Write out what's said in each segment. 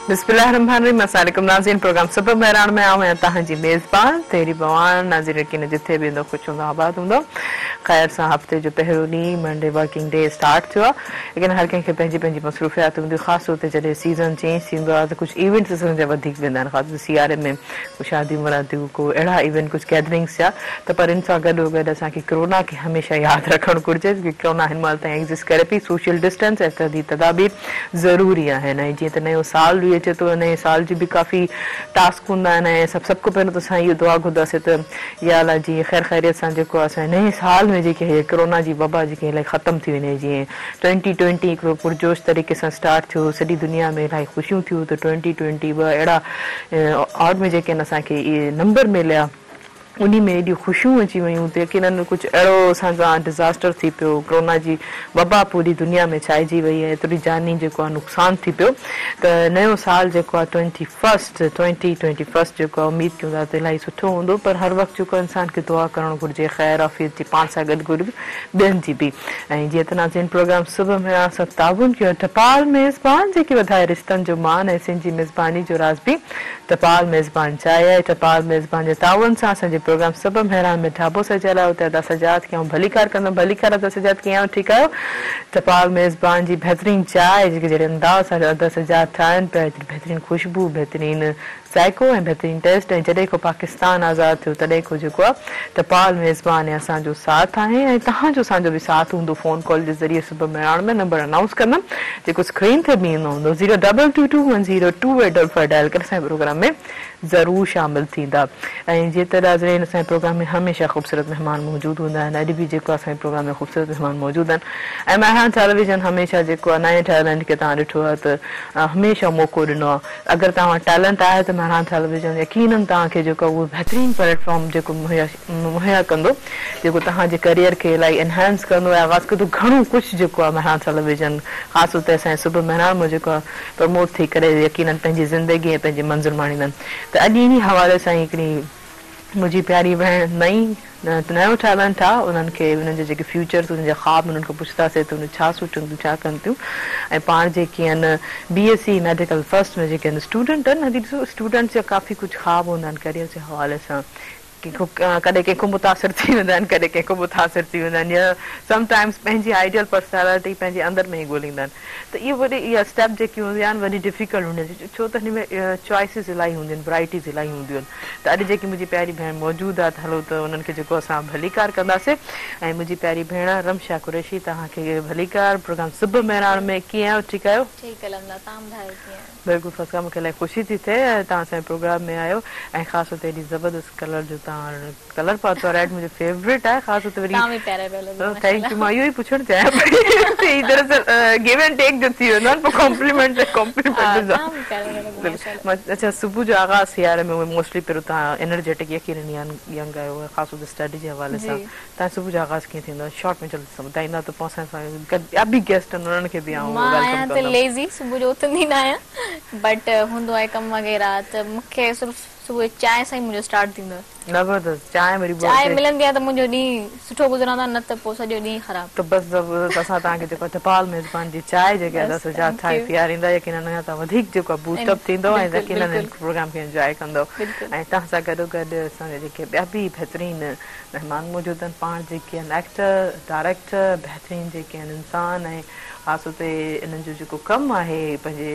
बिस्मिल्लाहिर्रहमानिर्रहीम। अस्सलामुअलैकुम नाज़रीन, प्रोग्राम सुबह मेहरान में आऊं तहां जी मेज़बान तेरी बवान नाज़रीन यकीन जिथे भी हूंदो ख़ुशि हूंदो आबाद हूंदो। ख़ैर सां हफ़्ते जो पहिरियों ॾींहुं मंडे वर्किंग डे स्टार्ट थियो आहे, लेकिन हर कंहिंखे पंहिंजी पंहिंजी मसरूफ़ियात हूंदियूं। ख़ासि तौर ते जॾहिं सीज़न चेंज थींदो आहे त कुझु इवेंट्स ॾिसण जा वधीक वेंदा आहिनि, ख़ासि सियारे में कुझु शादियूं मुरादियूं, को अहिड़ा इवेंट, कुझु गैदरिंग्स जा। त पर इन सां गॾोगॾु असांखे कोरोना खे हमेशह यादि रखणु घुरिजे कि कोरोना हिन महिल ताईं एग्ज़िस्ट करे पई। सोशल डिस्टेंस ऐं तदी तदाबीर ज़रूरी आहिनि। ऐं जीअं त नयो साल बि अचे थो, नए साल जी बि काफ़ी टास्क हूंदा आहिनि। ऐं सभु खां पहिरियों त असां इहो दुआ घुरंदासीं त या अलाह जीअं ख़ैर ख़ैरियत सां जेको आहे असांजे नए साल में जेके हीअ कोरोना जी वबा जेके इलाही ख़तमु थी वञे। जीअं 2020 हिकिड़ो पुरजोश तरीक़े सां स्टार्ट थियो, सॼी दुनिया में इलाही ख़ुशियूं थियूं, त 2020 ॿ अहिड़ा ऑड में जेके आहिनि असांखे इहे नंबर मिलिया, उन में एॾियूं ख़ुशियूं अची वियूं त यकीननि कुझु अहिड़ो असांजा डिज़ास्टर थी पियो, कोरोना जी वबा पूरी दुनिया में छाइजी वई आहे, एतिरी जानी जेको आहे नुक़सानु थी पियो। त नयो साल जेको आहे 2021 जेको आहे उमेदु कयूं था त इलाही सुठो हूंदो। पर हर वक़्तु जेको इंसान खे दुआ करणु घुरिजे, ख़ैर आफ़ियत जी, पाण सां गॾु गॾु ॿियनि जी बि। ऐं जीअं त नाज़रीन प्रोग्राम सुबह में सभु ताबुन कयो, टपाल मेज़बान जेके वधाए रिश्तनि जो मान ऐं सिंधी मेज़बानी जो राज़ बि टपाल मेज़बान चाहे आहे। टपाल मेज़बान जे ताउन सां असांजे प्रोग्राम सुबह मेहरान में ढाबो सजियल आहे, उते अदा सजाद खे ऐं भलीकार कंदमि। भलीकार अदा सजाद कीअं आहियो, ठीकु आहियो? टपाल मेज़बान जी बहितरीन चांहि जेके जहिड़े अंदाज़ सां अदा सजाद ठाहिनि पिया, एतिरी बहितरीन ख़ुशबू, बहितरीन ज़ाइको ऐं बहितरीन टेस्ट। ऐं जॾहिं को पाकिस्तान आज़ादु थियो तॾहिं को जेको आहे टपाल मेज़बान ऐं असांजो साथ आहे। ऐं तव्हांजो असांजो बि साथ हूंदो फ़ोन कॉल जे ज़रिए सुबह मेहरान में। नंबर अनाउंस कंदमि जेको स्क्रीन ते बि ईंदो हूंदो, 022210285 डायल करे असांजे प्रोग्राम में ज़रूरु शामिलु थींदा। ऐं जीअं त नाज़रीन असांजे प्रोग्राम में हमेशह ख़ूबसूरत महिमान मौजूदु हूंदा आहिनि। अॼु बि जेको असांजे प्रोग्राम में ख़ूबसूरत महिमान मौजूदु आहिनि। ऐं मेहरान टेलीविज़न हमेशह जेको आहे नए टैलेंट खे तव्हां ॾिठो आहे त हमेशह मौक़ो ॾिनो आहे। अगरि तव्हां टैलेंट आहे त मेहरान टेलीविज़न यकीननि तव्हांखे जेको आहे उहो बहितरीनु प्लेटफॉर्म जेको मुहैया कंदो, जेको तव्हांजे करियर खे इलाही एनहेंस कंदो ऐं आगाज़ कंदो। घणो कुझु जेको आहे मेहरान टेलीविज़न ख़ासि तौर ते असांजे सुबह मेहरान में जेको आहे प्रमोट थी करे यकीननि पंहिंजी ज़िंदगी ऐं पंहिंजी मंज़िल माणींदा आहिनि। त अॼु इन हवाले सां हिकिड़ी मुंहिंजी प्यारी भेण नयो टैलेंट आहे, उन्हनि खे उन्हनि जे जेके फ्यूचर्स, उन्हनि जा ख़्वाब, उन्हनि खां पुछंदासीं त उन छा सोचनि थियूं, छा कनि थियूं। ऐं पाण जेके आहिनि BSc मेडिकल फर्स्ट में जेके आहिनि स्टूडेंट आहिनि। अॼु ॾिसो स्टूडेंट्स जा काफ़ी कुझु ख़्वाब हूंदा आहिनि करियर जे हवाले सां। कॾहिं कंहिंखो मुतासिर थी वेंदा आहिनि, कॾहिं कंहिंखो मुतासिर थी वेंदा आहिनि, या समटाइम्स पंहिंजी आइडियल पर्सनैलिटी पंहिंजे अंदरि में ई ॻोल्हींदा आहिनि। त इहो वरी इहा स्टेप जेकी हूंदी आहिनि वरी डिफिकल्ट हूंदी आहिनि, छो त हिन में चॉइसिस इलाही हूंदियूं आहिनि, वैराइटीज़ इलाही हूंदियूं आहिनि। त अॼु जेकी मुंहिंजी प्यारी भेण मौजूदु आहे, त हलो त उन्हनि खे जेको असां भलीकार कंदासीं। ऐं मुंहिंजी प्यारी भेण रमशा कुरैशी, तव्हांखे भलीकार प्रोग्राम सुबह मेहरान में। कीअं आहियो, ठीकु आहियो? बिल्कुलु फर्स्ट खां मूंखे इलाही ख़ुशी थी थिए तव्हां असांजे प्रोग्राम में आहियो। ऐं ख़ासि तौर ते एॾी ज़बरदस्त कलर जो तव्हां कलर पातो आहे, रेड मुंहिंजो फेवरेट आहे। ख़ासि तौर ते वरी थैंक यू, मां इहो ई पुछणु चाहियां पई। दरअसल गिव एंड टेक जो थी वेंदो आहे न, पोइ कॉम्प्लीमेंट अच्छा सुबुह जो आगाज़ सियारे में मोस्टली पहिरियों तव्हां एनर्जेटिक यकीन यंग आहियो, ख़ासि तौर ते स्टडी जे हवाले सां तव्हां सुबुह जो आगाज़ कीअं थींदो आहे? शॉर्ट में जल्दी सां ॿुधाईंदा त पोइ असां ॿिया बि गेस्ट आहिनि, उन्हनि खे बि आहियां त लेज़ी, सुबुह जो उथंदी न आहियां, बट हूंदो आहे कमु वग़ैरह त मूंखे सिर्फ़ु सुबुह चांहि सां ई मुंहिंजो स्टार्ट थींदो आहे। ज़बरदस्त चांहि वरी चांहि मिलंदी आहे त मुंहिंजो ॾींहुं सुठो गुज़रंदो आहे, न त पोइ सॼो ॾींहुं ख़राबु। त बसि ज़बरदस्त असां तव्हांखे जेको टपाल मेज़बान जी चांहि जेके आहे सजा ठाहे पीआरींदा, यकीननि अञा तव्हां वधीक जेको आहे बूस्टअप थींदो ऐं यकीननि प्रोग्राम खे इंजॉय कंदो। ऐं तव्हां सां गॾोगॾु असांजा जेके ॿिया बि बहितरीन महिमान मौजूदु आहिनि, पाण जेके आहिनि एक्टर, डायरेक्टर, बहितरीन जेके आहिनि इंसान। ऐं ख़ासि तौर ते इन्हनि जो जेको कमु आहे पंहिंजे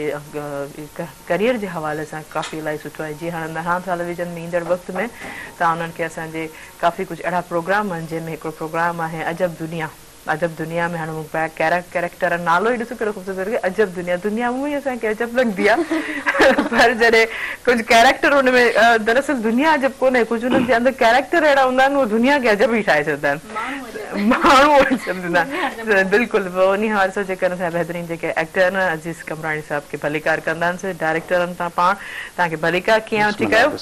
करियर जे हवाले सां काफ़ी इलाही सुठो आहे। जीअं हाणे मेहरान टेलीविज़न में ईंदड़ वक़्त में तव्हां उन्हनि खे असांजे काफ़ी कुझु अहिड़ा प्रोग्राम आहिनि, जंहिंमें हिकिड़ो प्रोग्राम आहे अजब दुनिया। अजब दुनिया में हाणे मूंखे कैरेक्टर नालो ई ॾिसो कहिड़ो ख़ूबसूरत, अजब दुनिया। दुनिया उहो ई असांखे अजब लॻंदी आहे, पर जॾहिं कुझु कैरेक्टर हुन में दरअसल दुनिया अजब कोन्हे, कुझु हुननि जे अंदरि कैरेक्टर अहिड़ा हूंदा आहिनि, उहो दुनिया खे अजब ई ठाहे छॾींदा आहिनि, माण्हू सम्झंदा आहिनि। बिल्कुलु उन हवाले सां जेकर असांजा बहितरीन जेके एक्टर आहिनि, अज़ीज़ कमराणी साहिब खे भलीकार कंदा आहिनि। डायरेक्टर आहिनि तव्हां पाण, तव्हांखे भलीकार। कीअं आहियो, ठीकु आहियो?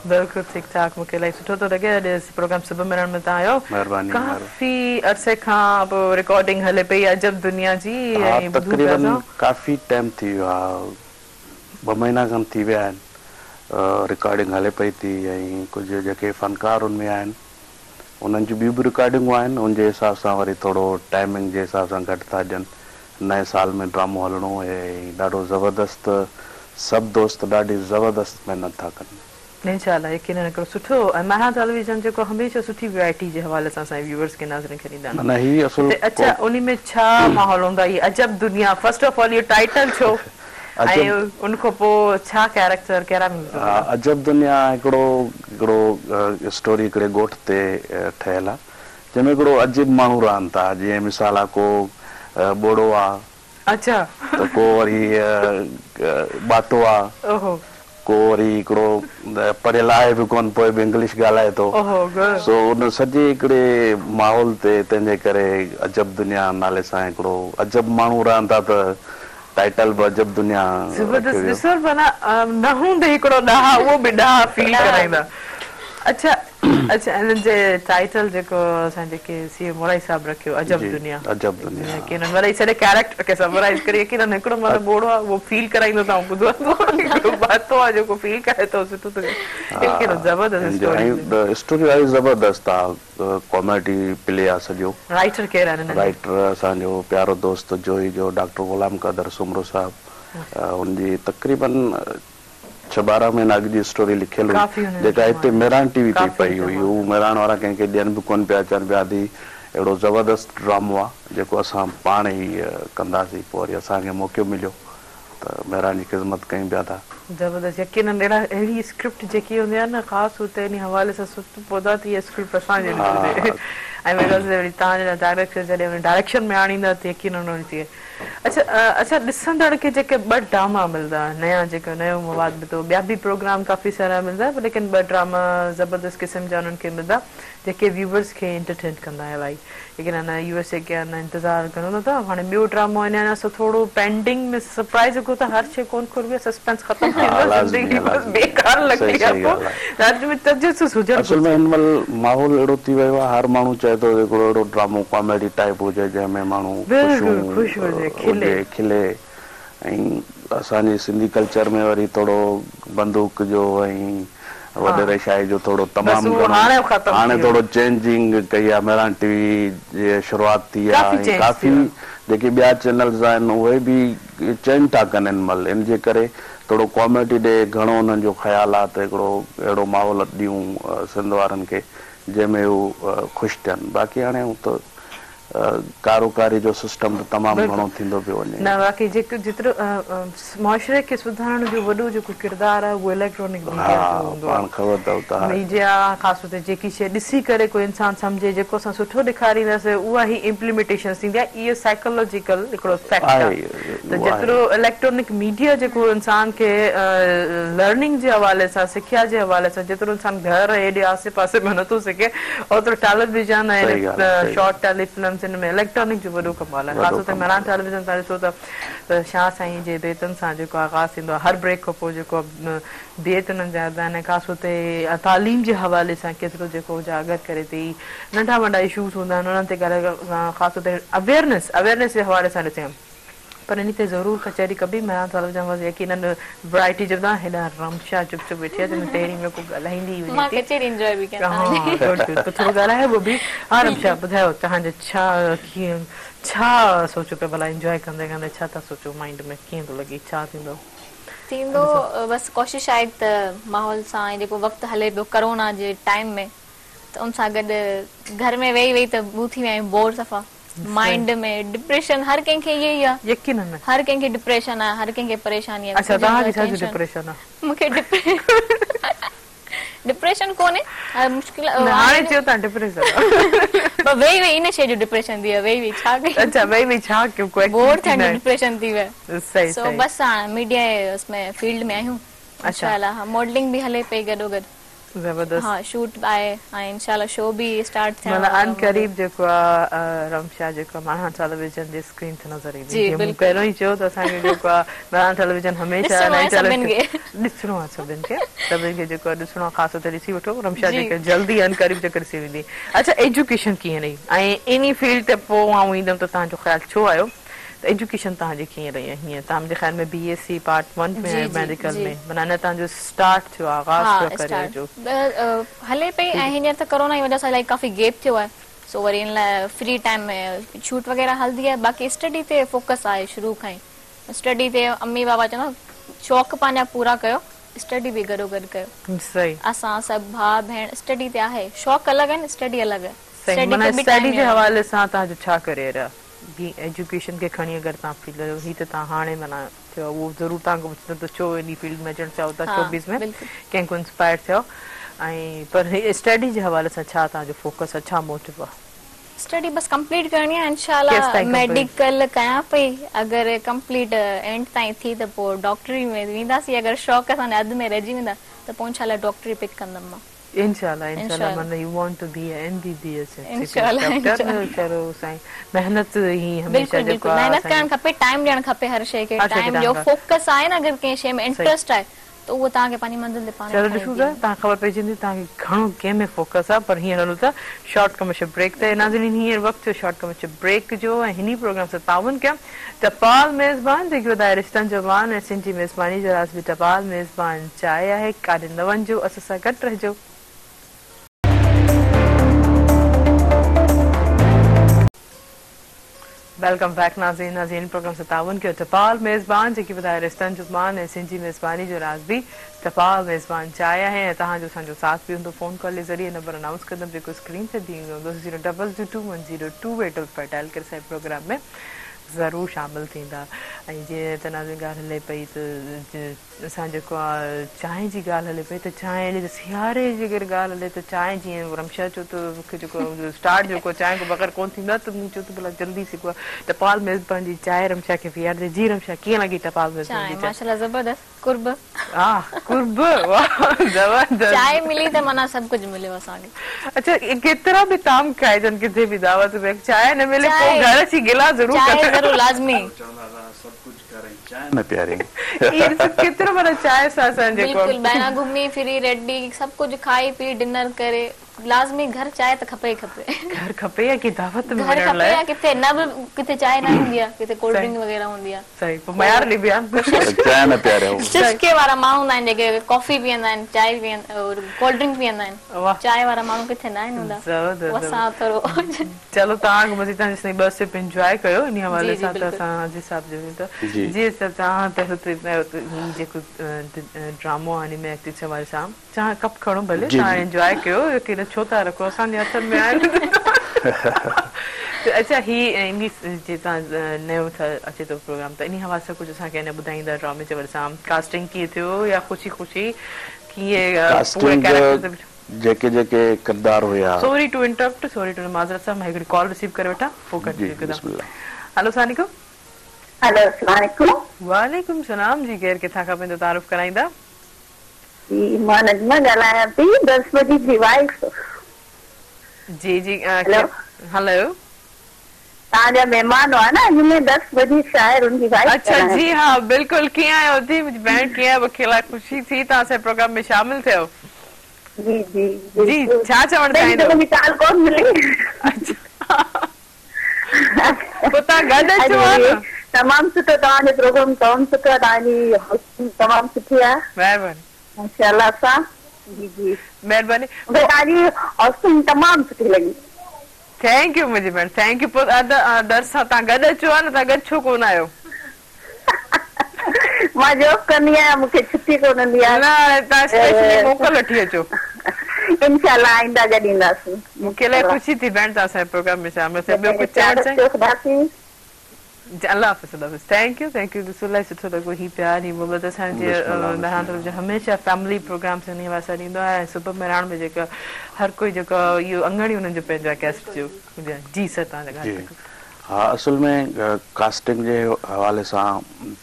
बिल्कुलु ठीकु ठाक, मूंखे इलाही सुठो थो लॻे अॼु प्रोग्राम सुबह मेहरान में तव्हां आहियो। काफ़ी अरसे खां पोइ रिकॉर्डिंग हले पई अजब दुनिया जी, तक़रीबन काफ़ी टाइम थी वियो आहे, 2 महीना खनि थी विया आहिनि रिकॉर्डिंग हले पई थी। ऐं कुझु जेके फ़नकार उनमें आहिनि उन्हनि जूं ॿियूं बि रिकॉर्डिंगूं आहिनि, उनजे हिसाब सां वरी थोरो टाइमिंग जे हिसाब सां घटि था ॾियनि। नए साल में ड्रामो हलणो ऐं ॾाढो ज़बरदस्त सभु दोस्त ॾाढी ज़बरदस्त महिनत था कनि। इंशाल्लाह यकीनन हिकिड़ो सुठो महा टेलीविजन जेको हमेशह सुठी वैरायटी जे हवाले सां असांजे व्यूअर्स खे नाज़रीन खे ॾींदा माना ही असुल अच्छा उन में छा माहौल हूंदो आहे अजब दुनिया फर्स्ट ऑफ ऑल इहो टाइटल छो ऐं उन खां पोइ छा कैरेक्टर कहिड़ा अजब दुनिया हिकिड़ो हिकिड़ो स्टोरी हिकिड़े ॻोठ ते ठहियल आहे जंहिंमें हिकिड़ो अजीब माण्हू रहनि था जीअं मिसाल आहे को ॿोड़ो आहे अच्छा त को वरी ॿाटो आहे को वरी हिकिड़ो पढ़ियल आहे बि कोन पोइ बि इंग्लिश ॻाल्हाए थो सो उन सॼे हिकिड़े माहौल ते तंहिंजे करे अजब दुनिया नाले सां हिकिड़ो अजब माण्हू रहनि था त टाइटल बि अजब दुनिया ज़बरदस्त ॾिसो माना न हूंदे हिकिड़ो ॾाह उहो बि ॾाह फील कराईंदा अच्छा अच्छा हिन जे टाइटल जेको असां जेके सीए मोराई साहब रखियो अजब दुनिया यकीनन वरी सॼे कैरेक्टर खे समराइज़ करे यकीनन हिकिड़ो माना ॿोड़ो आहे उहो फील कराईंदो तव्हां ॿुधो बातो आहे जेको फील करे थो सुठो थो यकीनन ज़बरदस्त स्टोरी ॾाढी ज़बरदस्त आहे कॉमेडी प्ले आहे सॼो राइटर केरु आहिनि राइटर असांजो प्यारो दोस्त जोई जो डॉक्टर गुलाम क़दर सुमरो साहब हुनजी तक़रीबन 6-12 महीना अॻु जी स्टोरी लिखियल हुई जेका हिते मेरान टीवी ते पई हुई हू मेरान वारा कंहिंखे ॾियनि बि कोन पिया अचनि पिया थी अहिड़ो ज़बरदस्त ड्रामो आहे जेको असां पाण ई कंदासीं पोइ वरी असांखे मौक़ो मिलियो त मेरान जी ख़िदमत कयूं पिया था ज़बरदस्त यकीनन अहिड़ी स्क्रिप्ट जेकी हूंदी आहे न ख़ासि हुते इन हवाले सां सुठो पौधा थी इहा स्क्रिप्ट असांजे ऐं तव्हांजा डायरेक्टर जॾहिं डायरेक्शन में आणींदा त यकीनन हुन थिए अच्छा अच्छा ॾिसंदड़ खे जेके ॿ ड्रामा मिलंदा नया जेको नयो मवाद मिलंदो ॿिया बि प्रोग्राम काफ़ी सारा मिलंदा लेकिन ॿ ड्रामा ज़बरदस्त क़िस्म जा उन्हनि खे मिलंदा जेके व्यूवर्स खे एंटरटेन कंदा आहे भाई लेकिन अञा USA खे अञा इंतज़ारु करो न था हाणे ॿियो ड्रामो अञा असां थोरो पेंडिंग में सरप्राइज़ जेको त हर शइ कोन खुलंदी आहे सस्पेंस ख़तमु थी वेंदो ज़िंदगी बस बेकार लॻंदी आहे माहौल अहिड़ो थी वियो आहे हर माण्हू चए थो हिकिड़ो अहिड़ो ड्रामो कॉमेडी टाइप हुजे जंहिंमें माण्हू ख़ुशि हुजे खिले ऐं असांजे सिंधी कल्चर में वरी थोरो बंदूक जो ऐं वॾेरे शाही जो थोरो तमामु हाणे थोरो चेंजिंग कई आहे मेरान टीवी जी शुरूआति थी आहे काफ़ी जेके ॿिया चैनल्स आहिनि उहे बि चेंज था कनि हिन महिल इन जे करे थोरो कॉमेडी ॾे घणो हुननि जो ख़्यालु आहे त हिकिड़ो अहिड़ो माहौल ॾियूं सिंध वारनि खे जंहिंमें हू ख़ुशि थियनि बाक़ी हाणे हू त कारोकारी जो सिस्टम त तमामु घणो थींदो पियो वञे न बाक़ी जेको जेतिरो मुआशरे खे सुधारण जो वॾो जेको किरदारु आहे उहो इलेक्ट्रॉनिक मीडिया ख़ासि तौर ते जेकी शइ ॾिसी करे कोई इंसानु सम्झे जेको असां सुठो ॾेखारींदासीं उहा ई इम्प्लीमेंटेशन थींदी आहे इहो साइकोलॉजिकल हिकिड़ो फैक्ट आहे त जेतिरो इलेक्ट्रॉनिक मीडिया जेको इंसान खे लर्निंग जे हवाले सां सिख्या जे हवाले सां जेतिरो इंसानु घर हेॾे आसे पासे में नथो सिखे ओतिरो टेलीविजन ऐं शॉर्ट टेलीफिल्म हिन में इलेक्ट्रॉनिक जो वॾो कमाल आहे ख़ासि तौर ते मेरान टेलीविजन तव्हां ॾिसो त शाह साईं जे बेतनि सां जेको आगाज़ थींदो आहे हर ब्रेक खां पोइ जेको बेत उन्हनि जा हूंदा आहिनि ख़ासि तौर ते तालीम जे हवाले सां केतिरो जेको उजागर करे थी नंढा वॾा इशूज़ हूंदा आहिनि उन्हनि ते ख़ासि तौर ते अवेयरनेस जे हवाले सां ॾिसूं पर इन ते ज़रूरु कचहरी कबी मेरान टेलीविजन बसि यकीनन वैरायटी जो ना हेॾा रमशा चुप चुप वेठी आहे तेरी में को ॻाल्हाईंदी थोरो ॻाल्हाए उहो बि हा रमशा ॿुधायो तव्हांजो छा कीअं छा सोचो पिया भला इंजॉय कंदे कंदे छा था सोचो माइंड में कीअं थो लॻे छा थींदो बसि कोशिशि आहे त माहौल सां जेको वक़्तु हले पियो कोरोना जे टाइम में त उन सां गॾु घर में वेही वेही त ॿू थी विया आहियूं बोर सफ़ा माइंड में डिप्रेशन हर कंहिंखे इहे ई आहे यकीनन हर कंहिंखे डिप्रेशन आहे हर कंहिंखे परेशानी आहे अच्छा तव्हांखे छा डिप्रेशन आहे मूंखे डिप्रेशन कोन्हे मुश्किल हाणे चयो तव्हां डिप्रेशन पर वेही वेही इन शइ जो डिप्रेशन थी वियो वेही वेही छा कई अच्छा वेही वेही छा कयो कोई बोर थियण जो डिप्रेशन थी वियो सही सो बस हाणे मीडिया उसमें फील्ड में आहियूं इंशाल्लाह मॉडलिंग बि हले पई गॾोगॾु ज़बरदस्त हां शूट आहे ऐं इंशाल्लाह शो बि स्टार्ट थियण मतलब अन करीब जेको आहे रमशा जेको मां टेलीविजन जे स्क्रीन ते नज़र ईंदी जी बिल्कुलु पहिरों ई चयो त असांखे जेको आहे मां टेलीविजन हमेशह ॾिसणो आहे सभिनि खे जेको ॾिसणो आहे ख़ासि तौर ते ॾिसी वठो रमशा जेके जल्दी अन करीब जेके ॾिसी वेंदी अच्छा एजुकेशन कीअं रही ऐं इन फील्ड ते पोइ आउं ईंदमि त तव्हांजो ख़्यालु छो आयो त एजुकेशन तव्हांजी कीअं रही आहे हीअं तव्हां मुंहिंजे ख़्याल में BSc पार्ट 1 में मेडिकल में माना अञा तव्हांजो स्टार्ट थियो आहे आगाज़ थियो करियर जो हले पई ऐं हींअर त कोरोना जी वजह सां इलाही काफ़ी गैप थियो आहे सो वरी इन लाइ फ्री टाइम में शूट वग़ैरह हलंदी आहे, बाक़ी स्टडी ते फोकस आहे शुरू खां ई। स्टडी ते अम्मी बाबा चवंदा शौक़ पंहिंजा पूरा कयो, स्टडी बि गॾो गॾु कयो। सही। असां सभु भाउ भेण स्टडी ते आहे, शौक़ अलॻि आहिनि, स्टडी अलॻि आहे। सही, माना स्टडी जे हवाले सां तव्हांजो छा करियर आहे? बी एजुकेशन खे खणी अगरि तव्हां फील कयो ही त तव्हां हाणे माना थियो उहो ज़रूरु तव्हांखे पुछंदो त छो इन फील्ड में अचणु चाहियो था, 24 में कंहिं को इंस्पायर थियो ऐं पर स्टडी जे हवाले सां छा तव्हांजो फोकस आहे, छा मोटिव आहे? स्टडी बस कंप्लीट करनी है इंशाल्लाह। मेडिकल कयां पई, अगर कंप्लीट एंड ताईं थी त पोइ डॉक्टरी में वेंदासीं। अगर शौक़ असां अध में रहिजी वेंदा त पोइ इंशाल्लाह डॉक्टरी पिक कंदमि मां। इंशाल्लाह इंशाल्लाह माना you want to be an MBBS इंशाल्लाह। चलो साईं मेहनत ही हमेशा जेको मेहनत करण खपे, टाइम ॾियण खपे हर शइ खे। टाइम जो फोकस आहे न, अगर कंहिं शइ में इंटरेस्ट आहे तो वो ताके पानी मंजिल ते पानी। चलो ॾिसूं था तव्हां ख़बर पइजंदी तव्हांखे घणो कंहिं में फोकस आहे। पर हींअर हलूं था शॉर्ट कमर्शियल ब्रेक ते। नाज़रीन हींअर वक़्तु शॉर्ट कमर्शियल ब्रेक जो ऐं हिन प्रोग्राम सां ताउन कया टपाल मेज़बान जेके वधाए रिश्तनि जो मान ऐं सिंधी मेज़बानी जो राज़ बि टपाल मेज़बान चाहे आहे। काॾे न वञिजो, असां सां गॾु रहिजो। वेलकम बैक नाज़रीन। नाज़रीन प्रोग्राम से ताउन कयो टपाल मेज़बान जेकी वधाए रिश्तनि जो मान ऐं सिंधी मेज़बानी जो राज़ बि टपाल मेज़बान चाहे आहे। ऐं तव्हांजो असांजो साथ बि हूंदो फ़ोन कॉल जे ज़रिए। नंबर अनाउंस कंदमि जेको स्क्रीन ते बि ईंदो हूंदो 0222102 पर डायल करे असांजे प्रोग्राम में ज़रूरु शामिल थींदा। ऐं जीअं त नाज़रीन ॻाल्हि हले पई त असां जेको आहे चांहि जी ॻाल्हि हले पई त चांहि सियारे जी अगरि ॻाल्हि हले त चांहि जीअं रमशा चयो त मूंखे जेको स्टार्ट जेको चांहि खां बग़ैर कोन थींदो आहे त मूं चयो त भला जल्दी जेको आहे टपाल मेज़बान जी चांहि रमशा खे पीआरींदे। जी रमशा कीअं लॻी टपाल मेज़बान जी माशाल्लाह ज़बरदस्त कुर्ब। कुर्ब वाह ज़बरदस्त। चांहि मिली त माना सभु कुझु मिलियो असांखे। अच्छा केतिरा बि ताम खाइजनि किथे बि दावत में चांहि न मिले पोइ घर अची गिला ज़रूरु लाज़मी चांहि में प्यारी केतिरो माना चांहि सां असांजे बिल्कुलु ॿाहिरां घुमी फिरी रेडी सभु कुझु खाई पी डिनर करे लाज़मी घर चांहि त खपे ई खपे। घर खपे या की दावत में घर खपे या किथे न बि किथे चांहि न हूंदी आहे, किथे कोल्ड ड्रिंक वग़ैरह हूंदी आहे। सही पोइ मयार ॾे बि चांहि में प्यारे चस्के वारा माण्हू हूंदा आहिनि जेके कॉफी पीअंदा आहिनि, चांहि पीअंदा कोल्ड ड्रिंक पीअंदा आहिनि। चांहि वारा माण्हू किथे न आहिनि हूंदा। असां थोरो चलो तव्हां मज़े तव्हां जेसिताईं ॿ सिप इंजॉय कयो इन हवाले सां त असां हाजी साहब जो जी तव्हां त हुते जेको ड्रामो आहे हिन में एक्टिंग जे हवाले सां तव्हां कप खणो भले तव्हां इंजॉय कयो की छो था रखो असांजे हथनि में आहे। अच्छा ही इन जे तव्हां नयो अचे थो प्रोग्राम त इन हवाले सां कुझु असांखे अञा ॿुधाईंदा ड्रामे जे हवाले सां कास्टिंग कीअं थियो या ख़ुशी ख़ुशी कीअं जेके जेके किरदार हुया। Sorry to interrupt sorry to माज़रत सां मां हिकिड़ी कॉल रिसीव करे वठां पोइ कंटिन्यू। हेलो सलाम। हेलो अस्सलाम वालेकुम। वालेकुम सलाम जी केर किथां खां पंहिंजो तारुफ़ कराईंदा? जी मां नजमा ॻाल्हायां थी 10 बजे जी वाइफ। जी जी हेलो तव्हांजा महिमान हुआ न अॼु में 10 बजे शायर उनकी वाइफ। अच्छा जी हाँ बिल्कुल कीअं आहियो थी मुंहिंजी भेण कीअं आहे मूंखे इलाही ख़ुशी थी तव्हां असांजे प्रोग्राम में शामिल थियो। जी जी जी छा चवणु चाहींदो? मुंहिंजी कॉल कोन मिली। पोइ तव्हां गॾु अचो न। तमामु सुठो तव्हांजो प्रोग्राम तमामु सुठो आहे, तव्हांजी होस्टिंग तमामु सुठी आहे। महिरबानी माशाल्लाह सां। जी जी महिरबानी मूंखे तव्हांजी होस्टिंग तमामु सुठी लॻी। थैंक यू मुंहिंजी भेण थैंक यू। पोइ दर सां तव्हां गॾु अचो आहे न तव्हां गॾु छो कोन आहियो? मां जॉब कंदी आहियां मूंखे छुट्टी कोन हूंदी आहे। न तव्हां स्पेशली मोकल वठी अचो इंशाल्लाह आइंदा गॾु ईंदासीं। मूंखे इलाही ख़ुशी थी भेण तव्हां असांजे प्रोग्राम में शामिल थियो। ॿियो कुझु चवणु चाहियो? अल्लाह हाफ़िज़। थैंक यू इलाही सुठो लॻो ही प्यार ही मोहबत असांजे बहरान तरफ़ जो हमेशह फैमिली प्रोग्राम इन वास्ते ॾींदो आहे। सुबुह मेराण में जेका हर कोई जेको इहो अंगड़ी हुननि जो पंहिंजो आहे गेस्ट जो। जी सर तव्हां हाँ असुल में कास्टिंग जे हवाले सां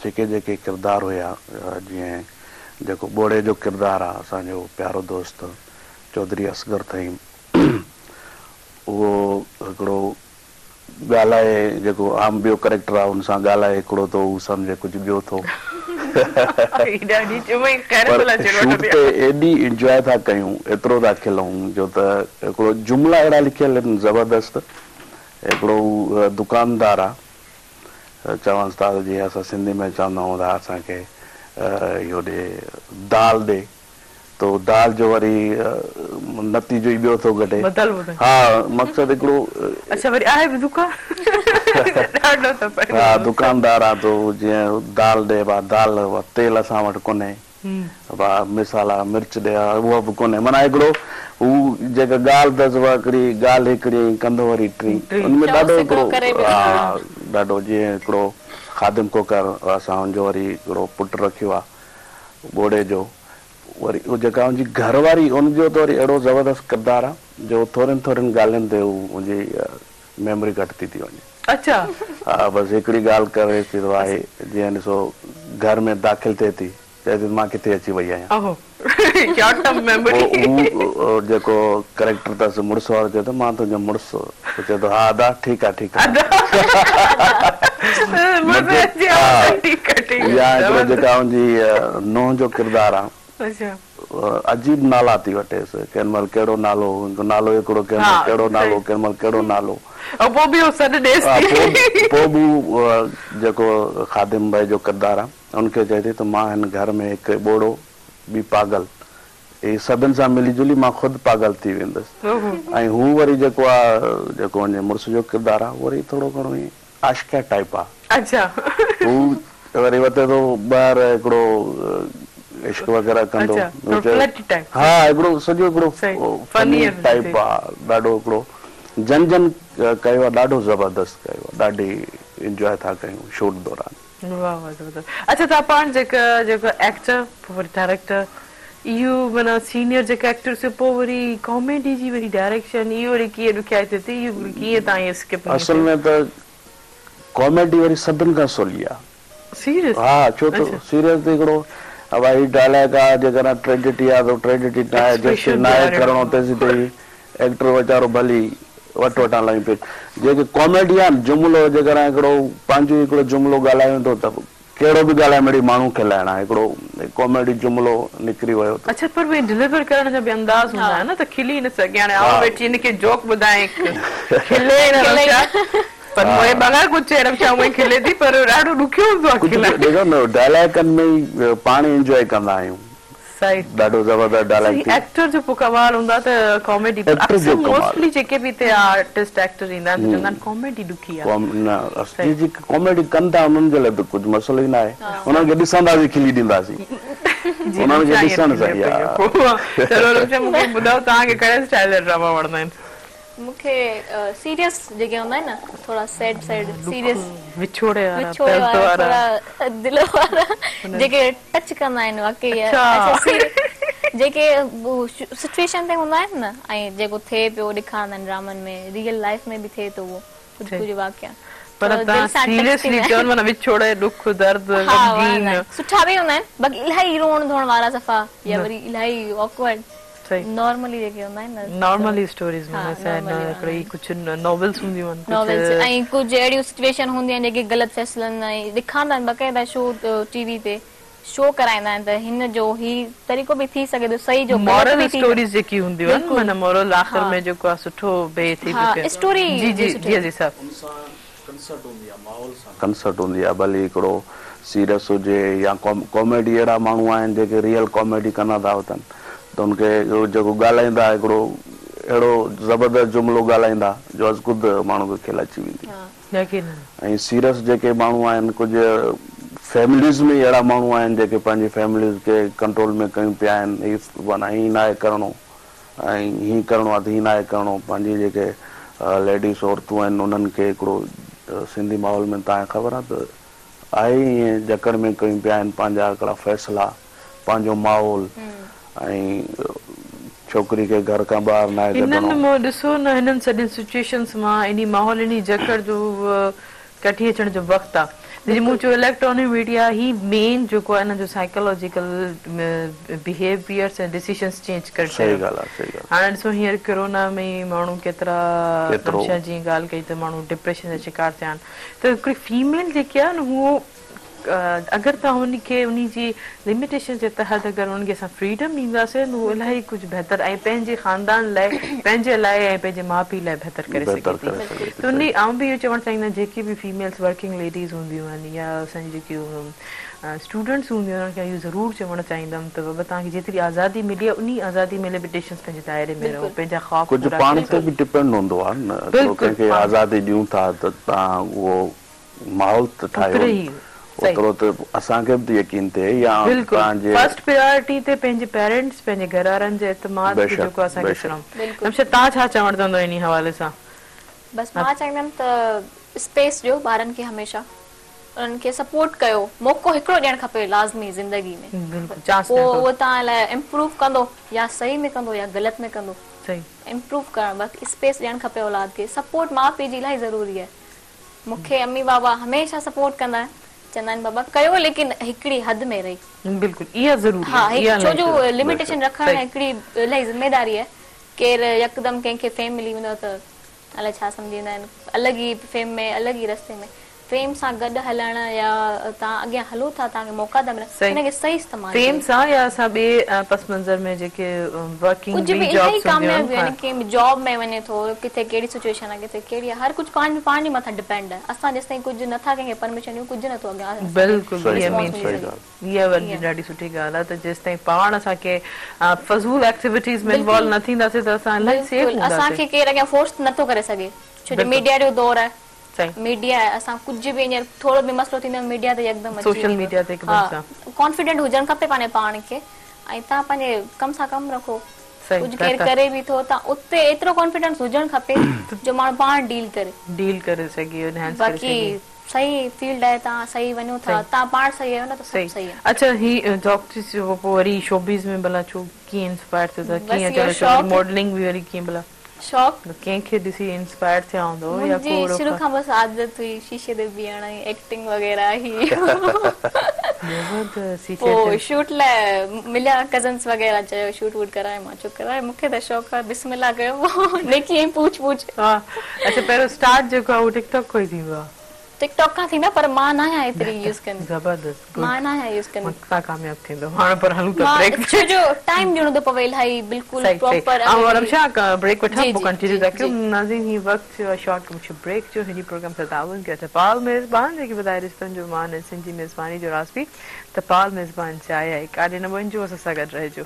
जेके जेके किरदार हुया जीअं जेको ॿोड़े जो किरदारु आहे असांजो प्यारो दोस्त चौधरी असगर अथई उहो हिकिड़ो ॻाल्हाए जेको आम ॿियो करेक्टर आहे हुन सां ॻाल्हाए हिकिड़ो थो हू सम्झे कुझु ॿियो थो। शूट ते एॾी इंजॉय था कयूं एतिरो था खिलूं जो त हिकिड़ो जुमिला अहिड़ा लिखियल आहिनि ज़बरदस्त। हिकिड़ो दुकानदार आहे चवनि था जीअं असां सिंधी में चवंदा हूंदा असांखे इहो ॾे दाल ॾे तो दाल जो वरी नतीजो ई ॿियो थो घटे हाँ मक़सद हिकिड़ो अच्छा वरी आहे बि दुकान ॾाढो त परे हाँ दुकानदार आहे तो जीअं दाल ॾे दाल तेल असां वटि कोन्हे मिसाला मिर्च ॾे उहा बि कोन्हे माना हिकिड़ो हू जेका ॻाल्हि अथसि उहा हिकिड़ी ॻाल्हि हिकिड़ी कंदो वरी टी उनमें ॾाढो हिकिड़ो ॾाढो जीअं हिकिड़ो खादिम कोकर असां हुनजो वरी हिकिड़ो पुटु रखियो आहे ॿोड़े जो वरी उहा जेका हुनजी घरवारी उनजो त वरी अहिड़ो ज़बरदस्त किरदार आहे जो थोरनि थोरनि ॻाल्हियुनि ते हुनजी मेमोरी घटि थी वञे अच्छा हा बसि हिकिड़ी ॻाल्हि करे थी तो आहे जीअं ॾिसो घर में दाख़िल थिए थी चए थी मां किथे अची वई आहियां जेको करेक्टर अथसि मुड़ुस वारो चए थो मां तुंहिंजो मुड़ुसु चए थो हा अदा ठीकु आहे ठीकु आहे या हिकिड़ो जेका हुनजी नुंहुं जो किरदार आहे अजीब नाला थी वठेसि कंहिं महिल कहिड़ो नालो नालो हिकिड़ो कंहिं महिल कहिड़ो नालो कंहिं महिल कहिड़ो नालो पोइ बि जेको खादिम भाई जो किरदार आहे उनखे चए थी त मां हिन घर में हिकु ॿोड़ो ॿी पागल ही सभिनि सां मिली जुली मां ख़ुदि पागल थी वेंदुसि ऐं हू वरी जेको आहे जेको हुनजे मुड़ुस जो किरदार आहे वरी थोरो घणो ई आशिक़ा टाइप आहे हू वरी वठे थो ॿाहिरि हिकिड़ो इश्क वग़ैरह कंदो हा हिकिड़ो सॼो हिकिड़ो टाइप आहे ॾाढो हिकिड़ो जन जन कयो आहे ॾाढो ज़बरदस्त कयो आहे ॾाढी इंजॉय था कयूं शूट दौरान अच्छा तव्हां पाण जेको एक्टर वरी डायरेक्टर इहो माना सीनियर जेका एक्टर्स पोइ वरी कॉमेडी जी वरी डायरेक्शन इहो वरी कीअं ॾुखियाई थिए थी इहो कीअं तव्हां इहो स्किप असल में त कॉमेडी वरी सभिनि खां सवली आहे सीरियस हा छो त सीरियस त हिकिड़ो भाई डायलॉग आहे जेकॾहिं ट्रेजेडी आहे त ट्रेजेडी नाहे करिणो तेसि ताईं एक्टर वीचारो भली वठ वठां लही पियो जेके कॉमेडी आहे जुमिलो जेकॾहिं हिकिड़ो पंहिंजो हिकिड़ो जुमिलो ॻाल्हायूं थो त कहिड़ो बि ॻाल्हाए मिड़ी माण्हू खे लाइणु आहे हिकिड़ो कॉमेडी जुमिलो निकिरी वियो अच्छा पर भई डिलीवर करण जा बि अंदाज़ हूंदा आहिनि न त खिली न सघे हाणे आऊं वेठी हिनखे जोक ॿुधाए खिले पर मोए बग़ैर कुझु चए रक्षा उहे खिले थी पर ॾाढो ॾुखियो हूंदो आहे खिलण ॾिसो न डायलॉगनि में ई पाण इंजॉय कंदा आहियूं सही ॾाढो ज़बरदस्त डायलॉग एक्टर जो पोइ कमाल हूंदा त कॉमेडी अक्सर मोस्टली जेके बि हिते आर्टिस्ट एक्टर ईंदा आहिनि चवंदा आहिनि कॉमेडी ॾुखी आहे असली जी कॉमेडी कनि था उन्हनि जे लाइ त कुझु मसइलो ई न आहे उन्हनि खे ॾिसंदासीं खिली ॾींदासीं उन्हनि खे ॾिसण सही आहे चलो रक्षा मूंखे ॿुधायो तव्हांखे कहिड़े स्टाइल जा ड्रामा वणंदा आहिनि मूंखे सीरियस जेके हूंदा आहिनि न थोड़ा सैड सीरियस विछोड़े वारा दिल वारा जेके टच कंदा आहिनि वाकई जेके सिचुएशन ते हूंदा आहिनि न ऐं जेको थिए पियो ॾेखारींदा आहिनि ड्रामनि में रियल लाइफ में बि थिए थो उहो कुझु कुझु वाक़या पर तव्हां सीरियसली चवनि माना विछोड़े दुख दर्द गमगीन सुठा बि हूंदा आहिनि बाक़ी इलाही रोअण धोअण वारा सफ़ा या वरी इलाही ऑकवर्ड नॉर्मली जेके हूंदा आहिनि न नॉर्मली स्टोरीज में हिकिड़ी कुझु नॉवेल्स हूंदियूं आहिनि नॉवेल्स ऐं कुझु अहिड़ियूं सिचुएशन हूंदियूं आहिनि जेके ग़लति फ़ैसिलनि ऐं ॾेखारींदा आहिनि बक़ाइदा शो टीवी ते शो कराईंदा आहिनि त हिन जो ही तरीक़ो बि थी सघे थो सही जो मॉरल स्टोरीज जेकी हूंदियूं आहिनि माना मॉरल आख़िर में जेको आहे सुठो बे थी पियो स्टोरी जी जी जी जी सर कंसर्ट हूंदी आहे भले हिकिड़ो सीरियस हुजे या कॉमेडी अहिड़ा माण्हू आहिनि जेके रियल कॉमेडी कंदा था वठनि त उनखे जेको ॻाल्हाईंदा हिकिड़ो अहिड़ो ज़बरदस्त जुमिलो ॻाल्हाईंदा जो ख़ुदि माण्हू खे खिल अची वेंदी ऐं सीरियस जेके माण्हू आहिनि कुझु फैमिलीज़ में अहिड़ा माण्हू आहिनि जेके पंहिंजी फैमिलीज़ खे कंट्रोल में कयूं पिया आहिनि माना हीअं न आहे करिणो ऐं हीअं करिणो आहे त हीअं न आहे करिणो पंहिंजी जेके लेडीज़ औरतूं आहिनि उन्हनि खे हिकिड़ो सिंधी माहौल में तव्हांखे ख़बर आहे त आहे ईअं जकड़ में कयूं पिया आहिनि पंहिंजा हिकिड़ा फ़ैसिला पंहिंजो माहौल ऐं छोकिरी खे घर खां ॿाहिरि न आहे कढणो ॾिसो न हिननि सॼियुनि सिचुएशन्स मां इन माहौल इन जकड़ जो कढी अचण जो वक़्तु आहे जॾहिं मूं चयो इलेक्ट्रॉनिक मीडिया ही मेन जेको आहे हिन जो साइकोलॉजिकल बिहेवियर्स ऐं डिसीजन्स चेंज करे छॾियो हाणे ॾिसो हींअर कोरोना में माण्हू केतिरा जी ॻाल्हि कई त माण्हू डिप्रेशन जा शिकार थिया आहिनि त हिकिड़ी फीमेल जेकी आहे न उहो अगर तव्हां उनखे उन जी लिमिटेशन जे तहत अगरि उनखे असां फ्रीडम ॾींदासीं त उहो इलाही कुझु बहितर ऐं पंहिंजे ख़ानदान लाइ पंहिंजे लाइ ऐं पंहिंजे माउ पीउ लाइ बहितर करे सघे थी। त उन आउं बि इहो चवणु चाहींदमि जेके बि फीमेल्स वर्किंग लेडीज़ हूंदियूं आहिनि या असांजी जेकियूं स्टूडेंट्स हूंदियूं आहिनि उन्हनि खे इहो ज़रूरु चवणु चाहींदमि त बाबा तव्हांखे जेतिरी आज़ादी मिली आहे उन आज़ादी में लिमिटेशंस पंहिंजे दायरे में रहो, पंहिंजा ख़ौफ़ कुझु पाण ते बि डिपेंड हूंदो आहे न, कंहिंखे आज़ादी ॾियूं था त तव्हां उहो माहौल त ठाहियो ओतिरो त असांखे बि यकीन थिए या तव्हांजे फर्स्ट प्रायोरिटी ते पंहिंजे पेरेंट्स पंहिंजे घर वारनि जे एतमाद खे जेको असांखे करणो। तव्हां छा चवणु चाहींदो इन हवाले सां? बसि मां चाहींदमि त स्पेस ॾियो ॿारनि खे हमेशह, उन्हनि खे सपोर्ट कयो, मौक़ो हिकिड़ो ॾियणु खपे लाज़मी ज़िंदगी में, पोइ उहो तव्हां लाइ इम्प्रूव कंदो या सही में कंदो या ग़लति में कंदो, इम्प्रूव करणु बाक़ी स्पेस ॾियणु खपे औलाद खे। सपोर्ट माउ पीउ जी इलाही ज़रूरी आहे। मूंखे अम्मी बाबा हमेशह सपोर्ट कंदा आहिनि, चवंदा आहिनि बाबा कयो लेकिन हिकिड़ी हद में रही। बिल्कुलु इहा ज़रूरी हा, छो जो लिमिटेशन रखणु हिकिड़ी इलाही ज़िम्मेदारी आहे। केरु यकदमि कंहिंखे फेम मिली वेंदो त अलाए छा सम्झींदा आहिनि, अलॻि ई फेम में अलॻि ई रस्ते में फेम सां गॾु हलण या तव्हां अॻियां हलो था तव्हांखे मौक़ा था मिलनि, हिनखे सही इस्तेमालु फेम सां या असां ॿिए पस मंज़र में जेके वर्किंग कुझु बि इलाही कामयाबी आहिनि, कंहिं जॉब में वञे थो, किथे कहिड़ी सिचुएशन आहे, किथे कहिड़ी आहे, हर कुझु पाण जे मथां डिपेंड आहे। असां जेसि ताईं कुझु नथा कंहिंखे परमिशन ॾियूं कुझु नथो अॻियां। बिल्कुलु इहा वॾी ॾाढी सुठी ॻाल्हि आहे त जेसि ताईं पाण असांखे फज़ूल एक्टिविटीज़ में इन्वॉल्व न थींदासीं त असां इलाही सेफ हूंदासीं। असांखे केरु अॻियां फोर्स नथो करे सघे, छो जो मीडिया जो दौर आहे, मीडिया आहे, असां कुझु बि हींअर थोरो बि मसलो थींदो मीडिया ते यकदमि सोशल मीडिया ते कॉन्फिडेंट हुजणु खपे पंहिंजे पाण खे, ऐं तव्हां पंहिंजे कम सां कमु रखो। कुझु केरु करे बि थो त उते एतिरो कॉन्फिडेंस हुजणु खपे जो माण्हू पाण डील करे सघे। बाक़ी सही फील्ड आहे, तव्हां सही वञो था, तव्हां पाण सही आहियो न त सही आहे। अच्छा, ही डॉक्टर्स जो पोइ वरी शोबीज़ में भला छो कीअं इंस्पायर थियो त कीअं मॉडलिंग बि वरी कीअं भला शौक कंहिंखे ॾिसी इंस्पायर थिया हूंदो या मुंहिंजी शुरू खां बसि आदत हुई शीशे ते बीहण जी, एक्टिंग वग़ैरह ही। पोइ शूट लाइ मिलिया कज़न्स वग़ैरह, चयो शूट वूट कराए, मां चयो कराए, मूंखे त शौक़ु आहे, बिस्मिल्लाह कयो नेकी ऐं पूछ। हा, अच्छा पहिरियों स्टार्ट जेको आहे उहो टिकटॉक को ई थींदो आहे? टिकटॉक खां थींदा, पर मां न आहियां एतिरी यूज़ कंदी। ज़बरदस्त, मां न आहियां यूज़ कंदी। मथां कामयाब थींदो हाणे, पर हलूं था ब्रेक, छो जो टाइम ॾियणो थो पवे इलाही बिल्कुलु प्रॉपर। और छा ब्रेक वठां पोइ कंटिन्यू था कयूं। नाज़रीन, ही वक्त जो शॉर्ट कुझु ब्रेक जो हिन प्रोग्राम सां ताउन कयो तपाल मेज़बान जेके ॿुधाए रिश्तनि जो मान ऐं सिंधी मेज़बानी जो राज़ बि तपाल मेज़बान चाहे आहे, काॾे न वञिजो, असां सां गॾु रहिजो।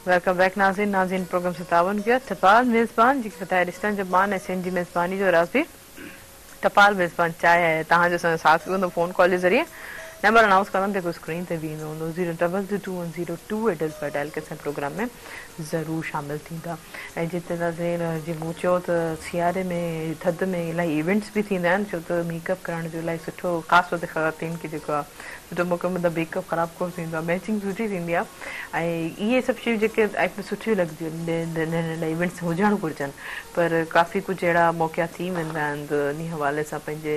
वेलकम बैक नाज़रीन प्रोग्राम से तावन किया टपाल मेज़बान जी बताया रिश्तन जब मान है सिंधी मेज़बानी जो राज़ भी टपाल मेज़बान चाहे है तहां जो साथ में फोन कॉल के जरिए नंबर अनाउंस करन ते स्क्रीन ते भी नो 0221028 डायल के प्रोग्राम में ज़रूर शामिल थींदा। ऐं जिते नाज़रीन जी मूं चयो त सियारे में थधि में इलाही इवेंट्स भी थींदा आहिनि, छो त मेकअप करण जो इलाही सुठो ख़ासि तौर ते ख़वातीन खे जेको आहे सुठो मौक़ो मिलंदो आहे, मेकअप ख़राबु कोन थींदो आहे, मैचिंग सुठी थींदी आहे। ऐं इहे सभु शयूं जेके एक्ट सुठियूं लॻंदियूं आहिनि, नंढा इवेंट्स हुजणु घुरिजनि, पर काफ़ी कुझु अहिड़ा मौक़ा थी वेंदा आहिनि त इन हवाले सां पंहिंजे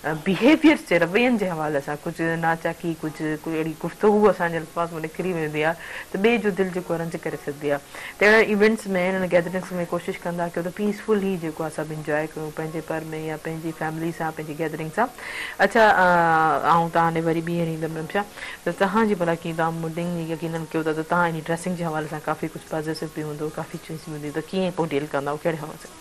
बिहेवियर्स जे रवैयनि जे हवाले सां कुझु नाचाकी कुझु अहिड़ी गुफ़्तगू असांजे अल्फाज़ में निकिरी वेंदी आहे त ॿिए जो दिलि जेको रंज करे सघंदी आहे। त अहिड़ा इवेंट्स में हिननि गैदरिंग्स में कोशिशि कंदा कयो त पीसफुल ई जेको आहे सभु इंजॉय कयूं पंहिंजे पर में या पंहिंजी फैमिली सां पंहिंजी गैदरिंग सां। अच्छा, ऐं तव्हां वरी ॿीहर ईंदमि रमशा त तव्हांजी भला कीअं तव्हां मूडिंग यकीननि कयो था त तव्हां इन ड्रेसिंग जे हवाले सां काफ़ी कुझु पॉज़िटिव बि हूंदो, काफ़ी चीज़ हूंदी, त कीअं पोइ डील कंदा कहिड़े हवाले सां?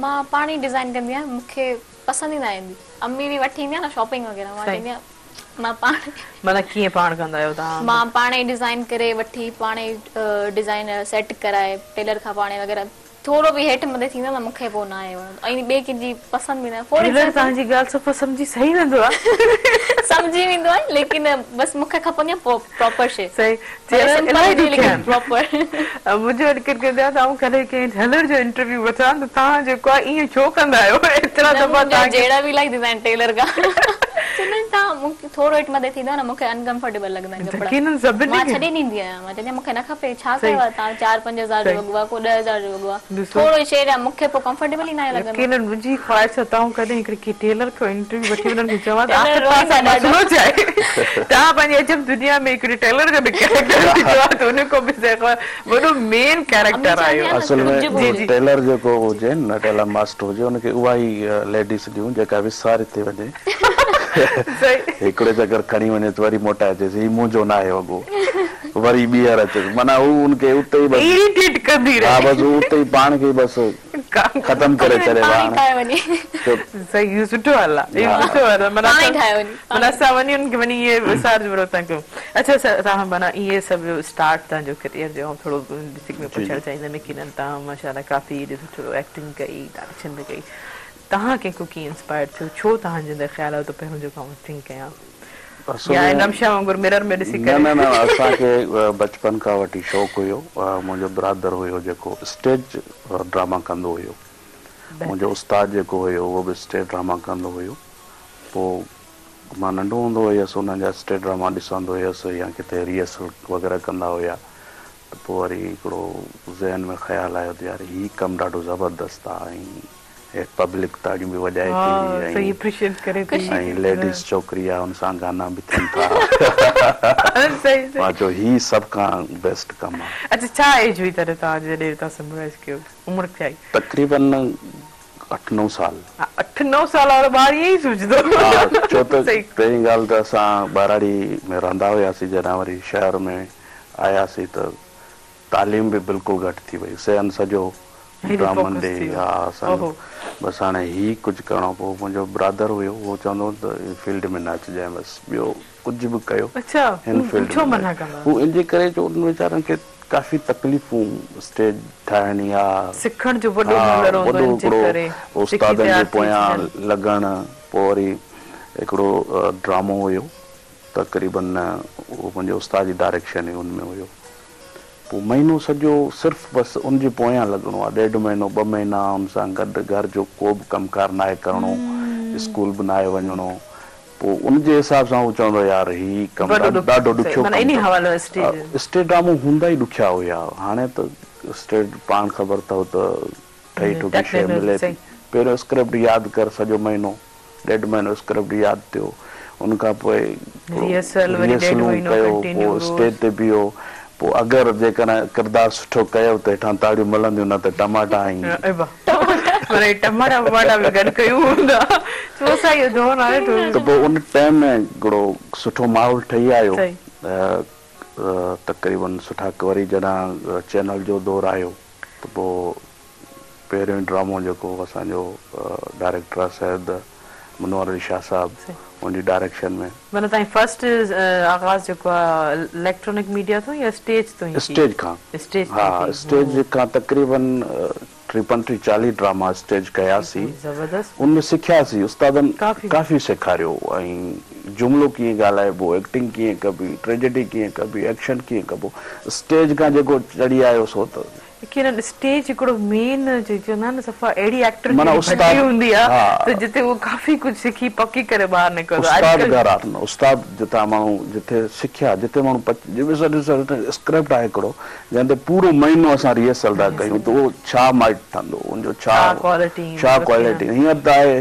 मां पाण ई डिज़ाइन कंदी आहियां, मूंखे पसंदि ई न ईंदी, अम्मी बि वठी ईंदी आहे न शॉपिंग वग़ैरह, मां चवंदी आहियां मां पाण माना कीअं पाण कंदा आहियो तव्हां? मां पाण ई डिज़ाइन करे वठी, पाण ई डिज़ाइन सेट कराए टेलर खां पाण वग़ैरह, थोरो बि हेठि मथे थींदो न मूंखे पोइ न आहे वणंदो, ऐं ॿिए कंहिंजी पसंदि बि न। टेलर तव्हांजी ॻाल्हि सफ़ा सम्झी सही वेंदो आहे, सम्झी वेंदो आहे, लेकिन बसि मूंखे खपंदी आहे प्रॉपर शइ। सही प्रॉपर मुंहिंजो अटकट कंदा तव्हां कॾहिं कंहिं टेलर जो इंटरव्यू वठां त तव्हां जेको आहे ईअं छो कंदा आहियो? एतिरा दफ़ा जहिड़ा बि इलाही डिज़ाइन टेलर खां चवंदा तव्हां मूंखे थोरो हेठि मथे थींदो न मूंखे अनकंफर्टेबल लॻंदा आहिनि कपिड़ा यकीनन सभिनी मां खे छॾे ॾींदी आहियां मां चवंदी आहियां मूंखे न खपे छा सही। कयो आहे तव्हां 4-5 हज़ार जो वॻो आहे को 10 हज़ार जो वॻो आहे ॾिसो। थोरो ई शेर आहे मूंखे पोइ कंफर्टेबल ई न लॻंदो यकीनन मुंहिंजी ख़्वाहिश आहे तव्हां कॾहिं हिकिड़े टेलर खां इंटरव्यू वठी वञण खे चवां त टेलर आख़िर रोईंदा पाण ॾाढो। मसइलो छा आहे तव्हां पंहिंजी अजब दुनिया में हिकिड़े टेलर जो बि कैरेक्टर विझो आहे त उन खां बि वॾो मेन कैरेक्टर अम्मी आयो चवंदी आहे असल में कुझु बि हुजे। टेलर जेको हुजे न टेलर मास्टर हुजे उनखे उहा ई लेडीस ॾियूं जेका विसारे थी वञे सही हिकिड़े जगह खणी वञे त वरी मोटाए अचेसि हीउ मुंहिंजो न आहे वॻो वरी ॿीहर अचेसि माना हू उनखे उते ई बसि इरिटेट कंदी हा रहे बसि उते ई पाण खे बसि ख़तम करे छॾे पाण ई ठाहे वञे सही इहो सुठो हाल आहे इहो सुठो हाल आहे माना पाण ई ठाहे वञे माना असां वञी उनखे वञी इहे विसार जो ज़रूरत न कयूं अच्छा तव्हां माना इहे सभु स्टार्ट तव्हांजो करियर जो ऐं थोरो बेसिक में पुछणु चाहींदमि की न तव्हां माशाल्लाह काफ़ी एॾो सुठो एक्टिंग कई डायरेक्शन बि कई तव्हां कंहिंखो कीअं इंस्पायर थियो छो तव्हांजे अंदरि ख़्यालु आयो त पहिरियों जेको एक्टिंग कयां या नमशा वांगुरु मिरर में ॾिसी करे न असांखे बचपन खां वठी शौक़ु हुयो मुंहिंजो ब्रादर हुयो जेको स्टेज ड्रामा कंदो हुयो मुंहिंजो उस्ताद जेको हुयो उहो बि स्टेज ड्रामा कंदो हुयो पोइ मां नंढो हूंदो हुयुसि उन्हनि जा स्टेज ड्रामा ॾिसंदो हुयुसि या किथे रिहर्सल वग़ैरह कंदा हुया त पोइ वरी हिकिड़ो ज़हन में ख़्यालु आयो त यार हीउ कमु ॾाढो ज़बरदस्त आहे ऐं पब्लिक ताड़ियूं बि वॼाए थी ऐं लेडीज़ छोकिरी आहे हुन सां गाना बि थियनि था मां चयो हीउ सभ खां बेस्ट कमु आहे अच्छा छा एज हुई तॾहिं तव्हां जॾहिं तव्हां संभाइस कयो उमिरि छा आहे तक़रीबन 8-9 साल 8-9 साल वारो ॿार ईअं ई सोचंदो छो त पहिरीं ॻाल्हि त असां ॿाराड़ी में रहंदा हुआसीं जॾहिं वरी शहर में आयासीं त तालीम बि बिल्कुलु घटि थी वई सहन सॼो ड्रामनि ॾे हा असांजो बसि हाणे हीउ कुझु करिणो पोइ मुंहिंजो ब्रादर हुयो उहो चवंदो त फील्ड में न अचिजांइ बसि ॿियो कुझु बि कयो हिन फील्ड में हू इनजे करे जो उन वीचारनि खे काफ़ी तकलीफ़ूं स्टेज ठाहिणी आहे सिखण जो वॾो हिकिड़ो उस्तादनि जे पोयां लॻणु पोइ वरी हिकिड़ो ड्रामो हुयो तक़रीबन उहो मुंहिंजे उस्ताद जी डायरेक्शन हुई उनमें हुयो पोइ महीनो सॼो सिर्फ़ु बसि उनजे पोयां लॻणो आहे 1.5 महीनो 2 महीना हुन सां गॾु घर जो को बि कमकार न आहे करिणो स्कूल बि न आहे वञिणो पोइ उनजे हिसाब सां हू चवंदो यार हीउ कमु ॾाढो ॾुखियो स्टेज ड्रामो हूंदा ई ॾुखिया हुया हाणे त स्टेज पाण ख़बर अथव त ठही ठुकी शइ मिले थी पहिरियों स्क्रिप्ट यादि कर सॼो महीनो 1.5 महीनो स्क्रिप्ट यादि थियो उन खां पोइ रिहर्सलूं कयो पोइ स्टेज ते बीहो पोइ अगरि जेकॾहिं किरदारु सुठो कयो त हेठां ताड़ियूं मिलंदियूं न त टमाटा त पोइ उन टाइम में हिकिड़ो सुठो माहौल ठही आयो तक़रीबन सुठा वरी जॾहिं चैनल जो दौरु आयो त पोइ पहिरियों ड्रामो जेको असांजो डायरेक्टर आहे सैयद मुनव्वर अली शाह साहब उनजी डायरेक्शन में माना तव्हां फर्स्ट आगाज़ जेको आहे इलेक्ट्रॉनिक मीडिया तो या स्टेज तो स्टेज खां हा स्टेज खां तक़रीबन 30-40 ड्रामा स्टेज कयासीं उनमें सिखियासीं उस्तादनि काफ़ी सेखारियो ऐं जुमिलो कीअं ॻाल्हाइबो एक्टिंग कीअं कबी ट्रेजेडी कीअं कबी एक्शन कीअं कबो स्टेज खां जेको चढ़ी आयो सो त स्टेज हिकिड़ो मेन चवंदा न सफ़ा अहिड़ी एक्टर हूंदी आहे त जिते उहो काफ़ी कुझु सिखी पकी करे ॿाहिरि निकिरंदो उस्ताद जितां माण्हू जिथे सिखिया जिते माण्हू स्क्रिप्ट आहे हिकिड़ो जंहिं ते पूरो महीनो असां रिहर्सल था कयूं त उहो छा माइट ठहंदो उनजो छा क्वालिटी हींअर त आहे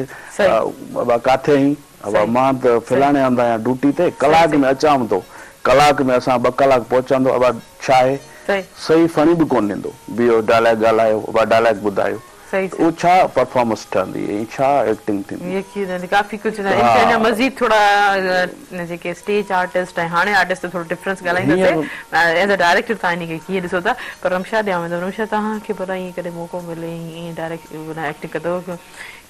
बाबा काथे आई बाबा मां त फलाणे हंधि आहियां ड्यूटी ते कलाक में अचां थो कलाक में असां 2 कलाक पहुचंदो बाबा छा आहे सही फणी बि कोन ॾींदो ॿियो डायलॉग ॻाल्हायो डायलॉग ॿुधायो उहो छा परफॉर्मेंस ठहंदी ऐं छा एक्टिंग थींदी काफ़ी कुझु मज़ीद थोरा जेके स्टेज आर्टिस्ट ऐं हाणे आर्टिस्ट थोरो डिफरेंस ॻाल्हाईंदासीं एज़ अ डायरेक्टर तव्हां हिनखे कीअं ॾिसो था पर रमशा ॾियां वेंदो रमशा तव्हांखे पर ईअं कॾहिं मौक़ो मिले ईअं डायरेक्ट एक्टिंग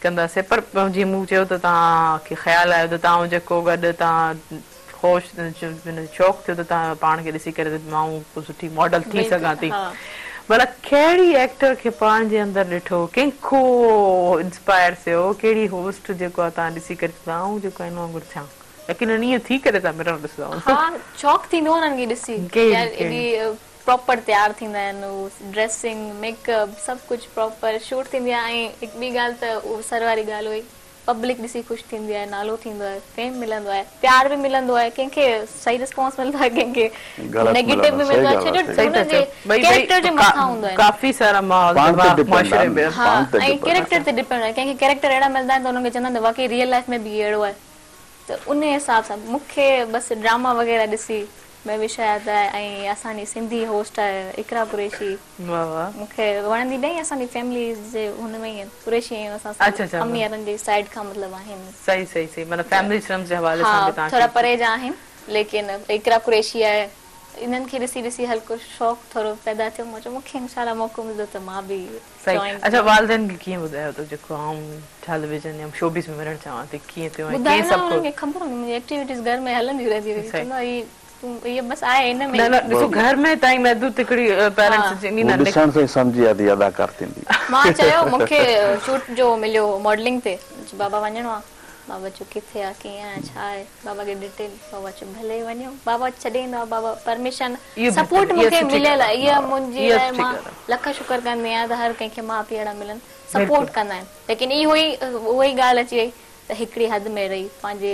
कंदासीं पर जीअं मूं चयो त तव्हांखे ख़्यालु आयो त तव्हां जेको गॾु तव्हां ख़ुश शौक़ु थियो त तव्हां पाण खे ॾिसी करे मां सुठी मॉडल थी सघां थी भला कहिड़ी एक्टर खे पाण जे अंदरि ॾिठो कंहिंखो इंस्पायर थियो कहिड़ी होस्ट जेको आहे तव्हां ॾिसी करे तव्हां जेको हिन वांगुरु थियां लेकिन ईअं थी करे तव्हां मिरर ॾिसंदा शौक़ु थींदो आहे उन्हनि खे ॾिसी प्रॉपर तयारु थींदा आहिनि ड्रेसिंग मेकअप सभु कुझु प्रॉपर शूट थींदी आहे ऐं हिकु ॿी ॻाल्हि त उहो सर वारी ॻाल्हि हुई पब्लिक ॾिसी ख़ुशि थींदी आहे, नालो थींदो आहे, फेम मिलंदो आहे, प्यार बि मिलंदो आहे, कंहिंखे सही रिस्पॉन्स मिलंदो आहे, कंहिंखे नेगेटिव बि मिलंदो आहे, छो जो हुननि जे कैरेक्टर जे मथां हूंदो आहे। काफ़ी सारा माहौल में हा, ऐं कैरेक्टर ते डिपेंड आहे, कंहिंखे कैरेक्टर अहिड़ा मिलंदा आहिनि त हुनखे चवंदा आहिनि वाकई रियल लाइफ में बि अहिड़ो आहे, त उन हिसाब सां मूंखे बसि ड्रामा वग़ैरह ॾिसी मैं बि शायदि आहे, ऐं असांजी सिंधी होस्ट आहे इकरा कुरैशी, मूंखे वणंदी ॾेई, असांजी फैमिली जे हुन में ई कुरैशी आहियूं असां, अम्मी वारनि जी साइड खां मतिलबु आहिनि, सही सही सही, मतलब फैमिली फिल्म्स जे हवाले सां हा थोरा परे जा आहिनि, लेकिन इकरा कुरैशी आहे, इन्हनि खे ॾिसी ॾिसी हल्को शौक़ु थोरो पैदा थियो, मां चयो मूंखे इंशाल्लाह मौक़ो मिलंदो त मां बि सही। अच्छा, वालिदैन खे कीअं ॿुधायो त जेको आऊं टेलीविजन या शोबिज़ में वञणु चाहियां थी, कीअं थियो ऐं कीअं सभु उन्हनि खे ख़बर हूंदी मुंहिंजी एक्टिविटीज़ घर में हलंदियूं रहंदियूं, चवंदा ये बस आहे इन में, न ॾिसो घर में ताईं महदूद हिकिड़ी पेरेंट्स चवंदी न ॾिसण सां सम्झी आदी अदाकार थींदी। मां चयो मूंखे शूट जो मिलियो मॉडलिंग ते, बाबा वञणो आहे, बाबा चयो किथे आहे, कीअं आहे, छा आहे, बाबा खे डिटेल, बाबा चयो भले वञो, बाबा छॾींदो आहे, बाबा परमिशन सपोर्ट मूंखे मिलियल आहे, इहा मुंहिंजी लाइ मां लख शुक्र कंदी आहियां त हर कंहिंखे माउ पीउ अहिड़ा मिलनि, सपोर्ट कंदा आहिनि, लेकिन इहो ई उहा ई ॻाल्हि अची वई त हिकिड़ी हद में रही, पंहिंजे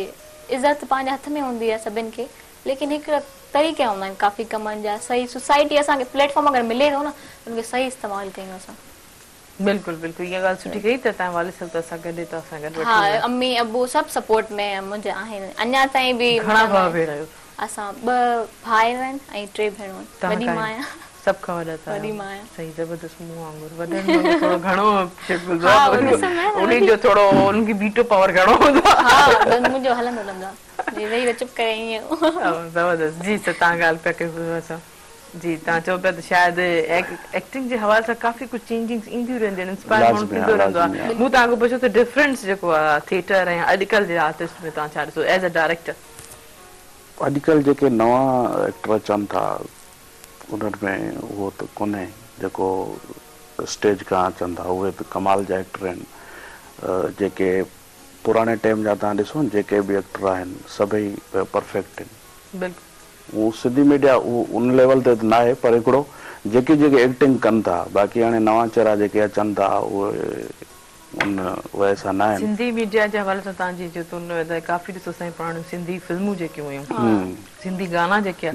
इज़त पंहिंजे हथ में हूंदी आहे सभिनि खे, लेकिन हिकिड़ा तरीक़ा हूंदा आहिनि काफ़ी कमनि जा, सही सोसाइटी असांखे प्लेटफॉर्म अगरि मिले थो न उनखे सही इस्तेमालु कयूं असां। बिल्कुलु बिल्कुलु, इहा ॻाल्हि सुठी कई त तव्हां वालिद साहब त असां गॾु त असां गॾु, हा अम्मी अबू सभु सपोर्ट में मुंहिंजे आहिनि, अञा ताईं बि। घणा भाउ भेण आहियो? असां 2 भाउ आहिनि ऐं 3 भेणूं आहिनि, वॾी मां आहियां, सभु खां वॾा था, वॾी मां आहियां, सही ज़बरदस्त, मूं वांगुरु वॾनि थोरो घणो उन्हनि जो थोरो उनखे बीटो पावर घणो हूंदो आहे, हा मुंहिंजो हलंदो रहंदो आहे, वेही चुप करे ईअं ज़बरदस्त। जी सर, तव्हां ॻाल्हि पिया कयो असां जी, तव्हां चओ पिया त शायदि एक्टिंग जे हवाले सां काफ़ी कुझु चेंजिंग्स ईंदियूं रहंदियूं आहिनि, इंस्पायर माण्हू थींदो रहंदो आहे। मूं तव्हांखे पुछो त डिफरेंस जेको आहे थिएटर ऐं अॼुकल्ह जे आर्टिस्ट में तव्हां छा ॾिसो एज़ अ डायरेक्टर? अॼुकल्ह जेके नवां एक्टर अचनि था उन्हनि में उहो त कोन्हे, जेको स्टेज खां अचनि था उहे त कमाल जा एक्टर आहिनि, जेके पुराणे टाइम जा तव्हां ॾिसो न जेके बि एक्टर आहिनि सभई परफेक्ट आहिनि। बिल्कुलु, उहो सिंधी मीडिया उहो उन लेवल ते त न आहे, पर हिकिड़ो जेके जेके एक्टिंग कनि था, बाक़ी हाणे नवां चेहरा जेके अचनि था उहे वैसा न आहिनि। सिंधी मीडिया जे हवाले सां तव्हांजी जेतुन काफ़ी ॾिसो असांजी पुराणियूं सिंधी फिल्मूं जेके हुयूं, सिंधी गाना जेके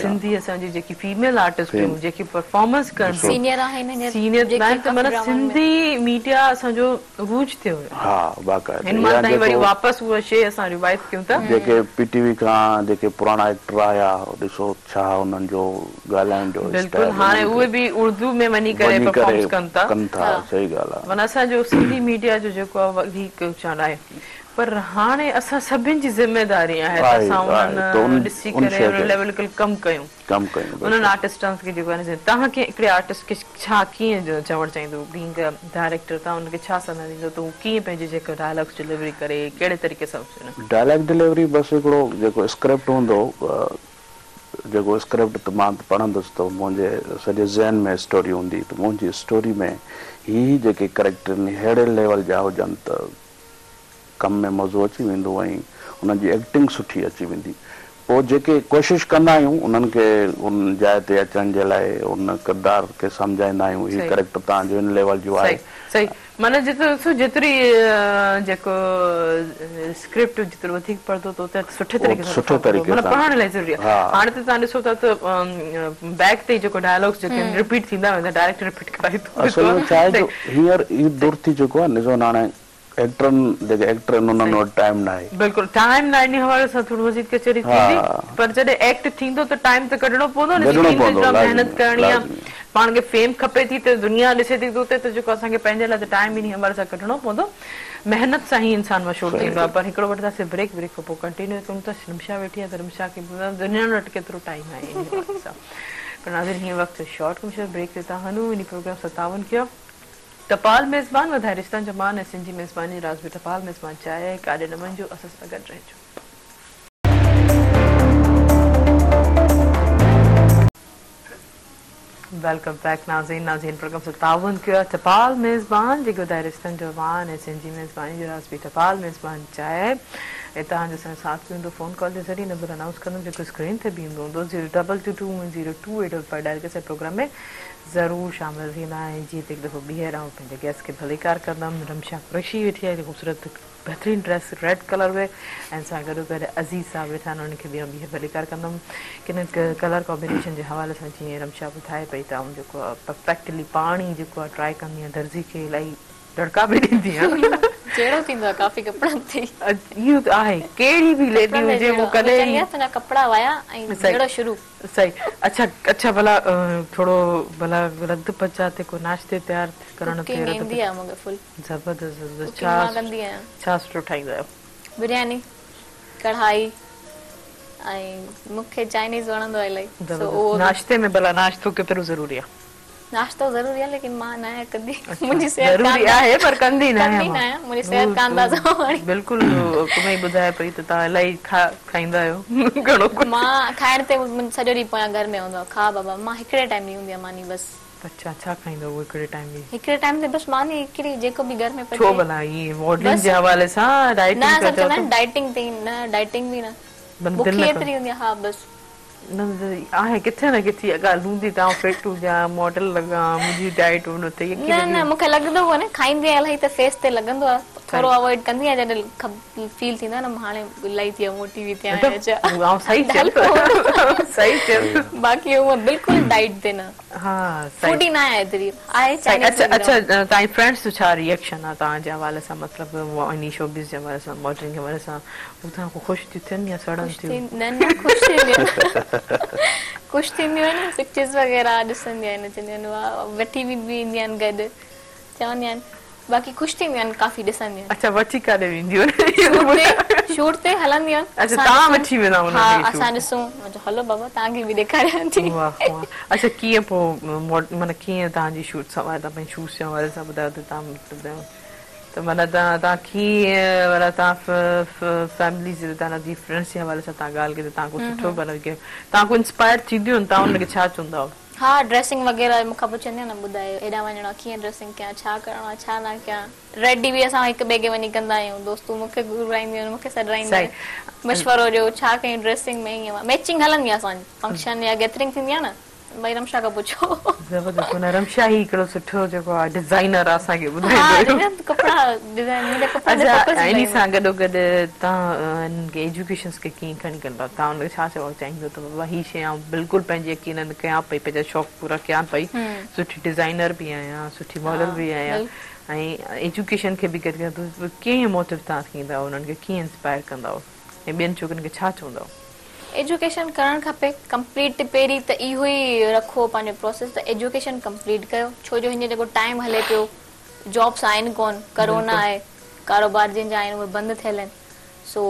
सिंधी असांजी जेकी फीमेल आर्टिस्ट हुयूं जेकी परफॉर्मेंस कनि सीनियर आहिनि, सीनियर त माना सिंधी मीडिया असांजो रूज थियो हुयो। हा बाक़ाइदा हिन महिल ताईं वरी वापसि उहा शइ असां रिवाइव कयूं था। जेके पीटीवी खां जेके पुराणा एक्टर आया ॾिसो छा उन्हनि जो ॻाल्हाइण जो बिल्कुलु, हाणे उहे बि उर्दू में वञी करे परफॉर्म कनि था, सही ॻाल्हि आहे। माना असांजो सिंधी मीडिया जो जेको आहे वधीक ऊचाण आहे, पर हाणे असां सभिनि जी ज़िमेदारी आहे त असां उन्हनि ॾिसी करे उन लेवल कमु कयूं उन्हनि आर्टिस्टनि खे जेको आहे। तव्हांखे हिकिड़े आर्टिस्ट खे छा कीअं चवणु चाहींदो, बीइंग अ डायरेक्टर तव्हां हुनखे छा सलाह ॾींदो त हू कीअं पंहिंजी जेको डायलॉग्स डिलीवरी करे, कहिड़े तरीक़े सां? डायलॉग डिलीवरी बसि हिकिड़ो जेको स्क्रिप्ट हूंदो, जेको स्क्रिप्ट त मां पढ़ंदुसि त मुंहिंजे सॼे ज़हन में स्टोरी हूंदी, त मुंहिंजी स्टोरी में ही जेके कैरेक्टर अहिड़े लेवल जा हुजनि त कम में मज़ो अची वेंदो ऐं उन्हनि जी एक्टिंग सुठी अची वेंदी। पोइ जेके कोशिशि कंदा आहियूं उन्हनि खे उन जाइ ते अचण जे लाइ उन किरदार खे सम्झाईंदा आहियूं हीउ कैरेक्टर तव्हांजो इन लेवल जो आहे। सही, माना जेतिरी जेको स्क्रिप्ट जेतिरो वधीक पढ़ंदो त सुठे तरीक़े सां पढ़ण लाइ ज़रूरी आहे। हाणे त तव्हां ॾिसो था त बैक ते जेको डायलॉग्स जेके रिपीट थींदा वेंदा, डायरेक्टर रिपीट कराए थो। हींअर ई दूर थी चुको आहे, ॾिसो हाणे एक्टरनि जेके एक्टर आहिनि उन्हनि वटि टाइम न आहे। बिल्कुलु टाइम न आहे, हवाले सां थोरो वधीक कचहरी थींदी, पर जॾहिं एक्ट थींदो त टाइम त कढणो पवंदो न, महिनत करणी आहे, पाण खे फेम खपे थी त दुनिया ॾिसे थी उते त जेको असांखे पंहिंजे लाइ त टाइम ई हवाले सां कढणो पवंदो, महिनत सां ई इंसान मशहूरु थींदो आहे। पर हिकिड़ो वठंदासीं ब्रेक खां पोइ कंटिन्यू कयूं था। रिमशा वेठी आहे त रिमशा खे दुनिया वटि केतिरो टाइम आहे इन हवाले सां। पर नाज़रीन हीअं वक़्तु शॉर्ट कमर्शियल ब्रेक ते था हलूं, इन प्रोग्राम सां तावन कयो टपाल मेज़बान वधाए रिश्तनि जो मान ऐं सिंधी मेज़बानी राज़ बि टपाल मेज़बान चाहे काॾे न वञिजो, असां सां गॾु रहिजो। वेलकम बैक नाज़रीन प्रोग्राम सां तावन कयो आहे टपाल मेज़बान जेको वधाए रिश्तनि जो मान ऐं सिंधी मेज़बानी जो राज़ बि टपाल मेज़बान चाहे। ऐं तव्हांजो असांजो साथ बि हूंदो फ़ोन कॉल जे ज़रिए, नंबर अनाउंस कंदुमि जेको स्क्रीन ते बि ईंदो हूंदो 022210285 डायल करे प्रोग्राम में ज़रूरु शामिल थींदा ऐं जीअं त हिकु दफ़ो ॿीहर आउं पंहिंजे गेस्ट खे भलीकार कंदमि। रमशा कुरैशी वेठी आहे, ख़ूबसूरत बहितरीनु ड्रेस रेड कलर में, ऐं सां गॾो गॾु अज़ीज़ साहब वेठा आहिनि, उन्हनि खे बि ॿीहर भलीकार कंदमि किन कलर कॉम्बिनेशन जे हवाले सां। जीअं रमशा ॿुधाए पई त आउं जेको आहे परफेक्टली पाणी जेको आहे ट्राई कंदी आहियां, दर्जी खे इलाही दड़का बि ॾींदी आहियां। जहिड़ो थींदो आहे काफ़ी कपिड़नि ते इहो त आहे, कहिड़ी बि लेडी हुजे वो कॾहिं तुंहिंजा कपिड़ा वाया ऐं जहिड़ो शुरू। सही। अच्छा भला थोरो भला रद्द पचाते को नाश्ते तयार करण ते ईंदी आहे मूंखे फुल ज़बरदस्त। छा कंदी आहियां, छा सुठो ठाहींदा आहियो? बिरयानी, कढ़ाई ऐं मूंखे चाइनीज़ वणंदो आहे इलाही। नाश्ते में भला नाश्तो केतिरो ज़रूरी आहे? नाश्तो ज़रूरी आहे लेकिन मां न आहियां कंदी, मुंहिंजी सिहत ज़रूरी आहे पर कंदी न आहियां, मुंहिंजी सिहत कान था। बिल्कुलु तुम्हें ॿुधाए पई त तव्हां इलाही खाईंदा आहियो घणो कुझु। मां खाइण ते सॼो ॾींहुं पोयां घर में हूंदो आहे, खा बाबा, मां हिकिड़े टाइम नहीं हूंदी आहे मानी बस। अच्छा, छा खाईंदो वो हिकिड़े टाइम में? हिकिड़े टाइम ते बस मानी हिकिड़ी जेको बि घर में पचे। छो भला ये मॉडलिंग जे हवाले सां डाइटिंग न कर सच में डाइटिंग ते न, डाइटिंग भी न, भुखी एतिरी हूंदी आहे। हा बस न आहे किथे न किथे ॻाल्हि हूंदी। तव्हां फिट हुजां, मॉडल लॻा, मुंहिंजी डाइट हुन ते न मूंखे लॻंदो कोन्हे, खाईंदी आहियां इलाही त फेस ते लॻंदो आहे, थोरो अवॉइड कंदी आहियां जॾहिं फील थींदो आहे न हाणे इलाही थी मोटी बि थी आहियां। सही चयो। बाक़ी उहो बिल्कुलु डाइट ते न। हा फूडी न आहे एतिरी आहे। अच्छा तव्हांजी फ्रेंड्स जो छा रिएक्शन आहे तव्हांजे हवाले सां, मतिलबु इन शोबिज़ जे हवाले सां, मॉडलिंग जे हवाले सां? हू तव्हां ख़ुशि थियूं थियनि या सड़नि थियूं? न ख़ुशि ख़ुशि थींदियूं आहिनि, पिक्चर्स वग़ैरह ॾिसंदियूं आहिनि, चवंदियूं आहिनि वाह, वठी बि ईंदियूं आहिनि गॾु, चवंदियूं आहिनि, बाक़ी ख़ुशि थींदियूं आहिनि, काफ़ी ॾिसंदियूं आहिनि। अच्छा, वठी काॾे वेंदियूं आहिनि? शूट ते हलंदियूं आहिनि। अच्छा, तव्हां वठी वेंदा आहियो? हा, असां ॾिसूं, हलो बाबा तव्हांखे बि ॾेखारियां थी। अच्छा, कीअं पोइ माना कीअं तव्हांजी शूट सवाइ तव्हां पंहिंजे शूट्स जे हवाले सां ॿुधायो त तव्हां ॿुधायो त माना तव्हां कीअं माना तव्हां फैमिली जे तव्हांजी फ्रेंड्स जे हवाले सां तव्हां ॻाल्हि कयो, तव्हां कुझु सुठो माना तव्हां को इंस्पायर थींदियूं आहिनि, तव्हां हुनखे छा चवंदा आहियो? हा, ड्रेसिंग वग़ैरह मूंखां पुछंदियूं न, ॿुधायो हेॾां वञिणो आहे, कीअं ड्रेसिंग कयां, छा करिणो आहे, छा न कयां। रेडी बि असां हिक ॿिए खे वञी कंदा आहियूं, दोस्तूं मूंखे घुराईंदियूं आहिनि, मूंखे सॾाईंदियूं आहिनि, मशवरो ॾियो छा कयूं ड्रेसिंग में, ईअं मैचिंग हलंदी आहे असांजी। फंक्शन या गैदरिंग थींदी आहे न, भई रमशा खां पुछो। ज़बरदस्त। रमशा ही हिकिड़ो सुठो जेको आहे डिज़ाइनर आहे, असांखे ॿुधाईंदो कपिड़ा डिज़ाइन। अच्छा, इन सां गॾोगॾु तव्हां हिनखे एजुकेशन्स खे कीअं खणी कंदा, तव्हां हुनखे छा चवणु चाहींदो त बाबा हीअ शइ आउं बिल्कुलु पंहिंजे यकीन कयां पई, पंहिंजा शौक़ु पूरा कयां पई, सुठी डिज़ाइनर बि आहियां, सुठी मॉडल बि आहियां, ऐं एजुकेशन खे बि गॾु कीअं मोटिव तव्हां थींदा, उन्हनि खे कीअं इंस्पायर कंदा, ऐं ॿियनि छोकिरनि खे छा चवंदा? एजुकेशन करणु खपे कंप्लीट। पहिरीं त इहो ई रखो पंहिंजो प्रोसेस, त एजुकेशन कंप्लीट कयो, छो जो हींअर जेको टाइम हले पियो, जॉब्स आहिनि कोन, करोना आहे, कारोबार जंहिंजा आहिनि उहे बंदि थियल आहिनि। सो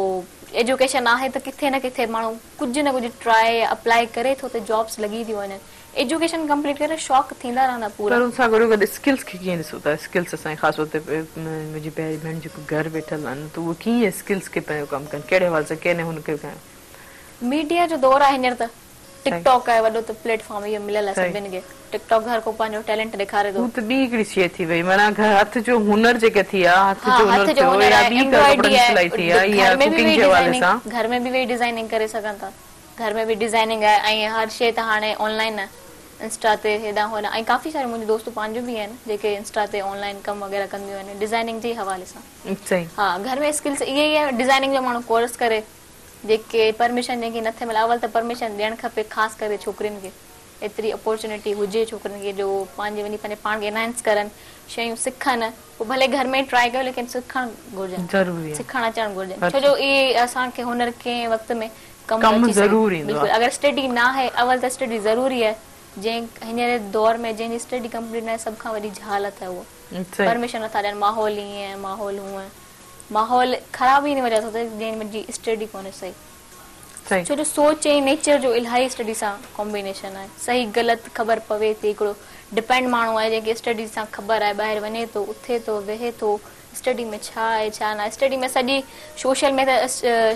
एजुकेशन आहे त किथे न किथे माण्हू कुझु न कुझु ट्राए अप्लाई करे थो त जॉब्स लॻी थियूं वञनि। एजुकेशन कंप्लीट करे शौक़ु थींदा रहंदा पूरा। पर उनसां गॾो गॾु स्किल्स खे कीअं ॾिसो था? स्किल्स असांजे ख़ासि तौर ते मुंहिंजी पहिरीं भेण जेको घरु वेठल आहिनि त उहे कीअं स्किल्स खे पंहिंजो कमु कनि, कहिड़े हवाले सां, कहिड़े हुनखे कनि? मीडिया जो दौर आहे हींअर, त टिकटॉक आहे वॾो त प्लेटफॉर्म, इहो मिलियल आहे सभिनि खे। टिकटॉक हर को पंहिंजो टैलेंट ॾेखारे थो। हू त ॿी हिकिड़ी शइ थी वई, माना हथ जो हुनर जेके थी आहे, हथ जो हुनर थियो या ॿी कपड़नि सिलाई थी आहे या कुकिंग जे हवाले सां, घर में बि वेही डिज़ाइनिंग करे सघनि था। घर में बि डिज़ाइनिंग आहे, ऐं हर शइ त हाणे ऑनलाइन आहे, इंस्टा ते हेॾां होॾां, ऐं काफ़ी सारे मुंहिंजे दोस्त पंहिंजो बि आहिनि जेके इंस्टा ते ऑनलाइन कमु वग़ैरह कंदियूं आहिनि डिज़ाइनिंग जे हवाले सां। सही। हा, घर में स्किल्स इहे ई आहे, डिज़ाइनिंग जो माण्हू कोर्स करे, जेके परमिशन जंहिंखे नथे मिले, अवल त परमिशन ॾियणु खपे, ख़ासि करे छोकिरियुनि खे। एतिरी अपॉर्चुनिटी हुजे छोकिरियुनि खे जो पंहिंजे वञी पंहिंजे पाण खे एनहांस करनि, शयूं सिखनि, पोइ भले घर में ट्राए कयो लेकिन सिखणु घुरिजनि, ज़रूरी सिखणु अचणु घुरिजनि, छो जो इहे असांखे हुनर कंहिं वक़्त में कमु ज़रूरी। बिल्कुलु, अगरि स्टडी न आहे, अवल त स्टडी ज़रूरी आहे। जंहिं हींअर दौर में जंहिंजी स्टडी कंप्लीट न आहे, सभ खां वॾी जहालत आहे उहो। परमिशन नथा ॾियनि, माहौल ईअं, माहौल हूअं, माहौल ख़राब ई वजह सां जंहिंजी स्टडी कोन्हे सही। छो जो सोच ऐं नेचर जो इलाही स्टडी सां कॉम्बिनेशन आहे, सही ग़लति ख़बर पवे थी। हिकिड़ो डिपेंड माण्हू आहे जंहिंखे स्टडी सां ख़बर आहे, ॿाहिरि वञे थो, उथे थो, वेहे थो, स्टडी में छा आहे छा न आहे। स्टडी में सॼी सोशल में त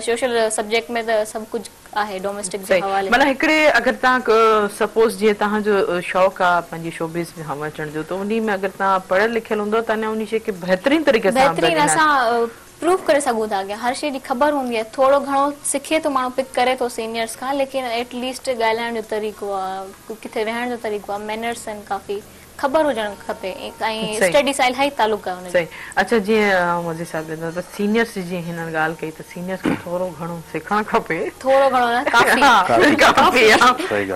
सोशल सब्जेक्ट में त सभु कुझु आहे, डोमेस्टिक जे हवाले। माना हिकिड़े अगरि तव्हां सपोज जीअं तव्हांजो शौक़ु आहे पंहिंजी शोबिज़ में हम अचण जो, त उन में अगरि तव्हां पढ़ियल लिखियल हूंदो त अञा उन शइ खे बहितरीन तरीक़े सां प्रूव करे सघूं था कि हर शइ जी ख़बर हूंदी आहे, थोरो घणो सिखे थो माण्हू, पिक करे थो सीनियर्स खां, लेकिन एटलीस्ट ॻाल्हाइण जो तरीक़ो आहे, किथे वेहण जो तरीक़ो आहे, मैनर्स आहिनि, काफ़ी ख़बर हुजणु खपे ऐं स्टडी सां इलाही तालुक आहे। सही। अच्छा, जीअं मुंहिंजे हिसाब सां सीनियर्स जीअं हिन ॻाल्हि कई त सीनियर्स खे थोरो घणो सिखणु खपे, थोरो घणो न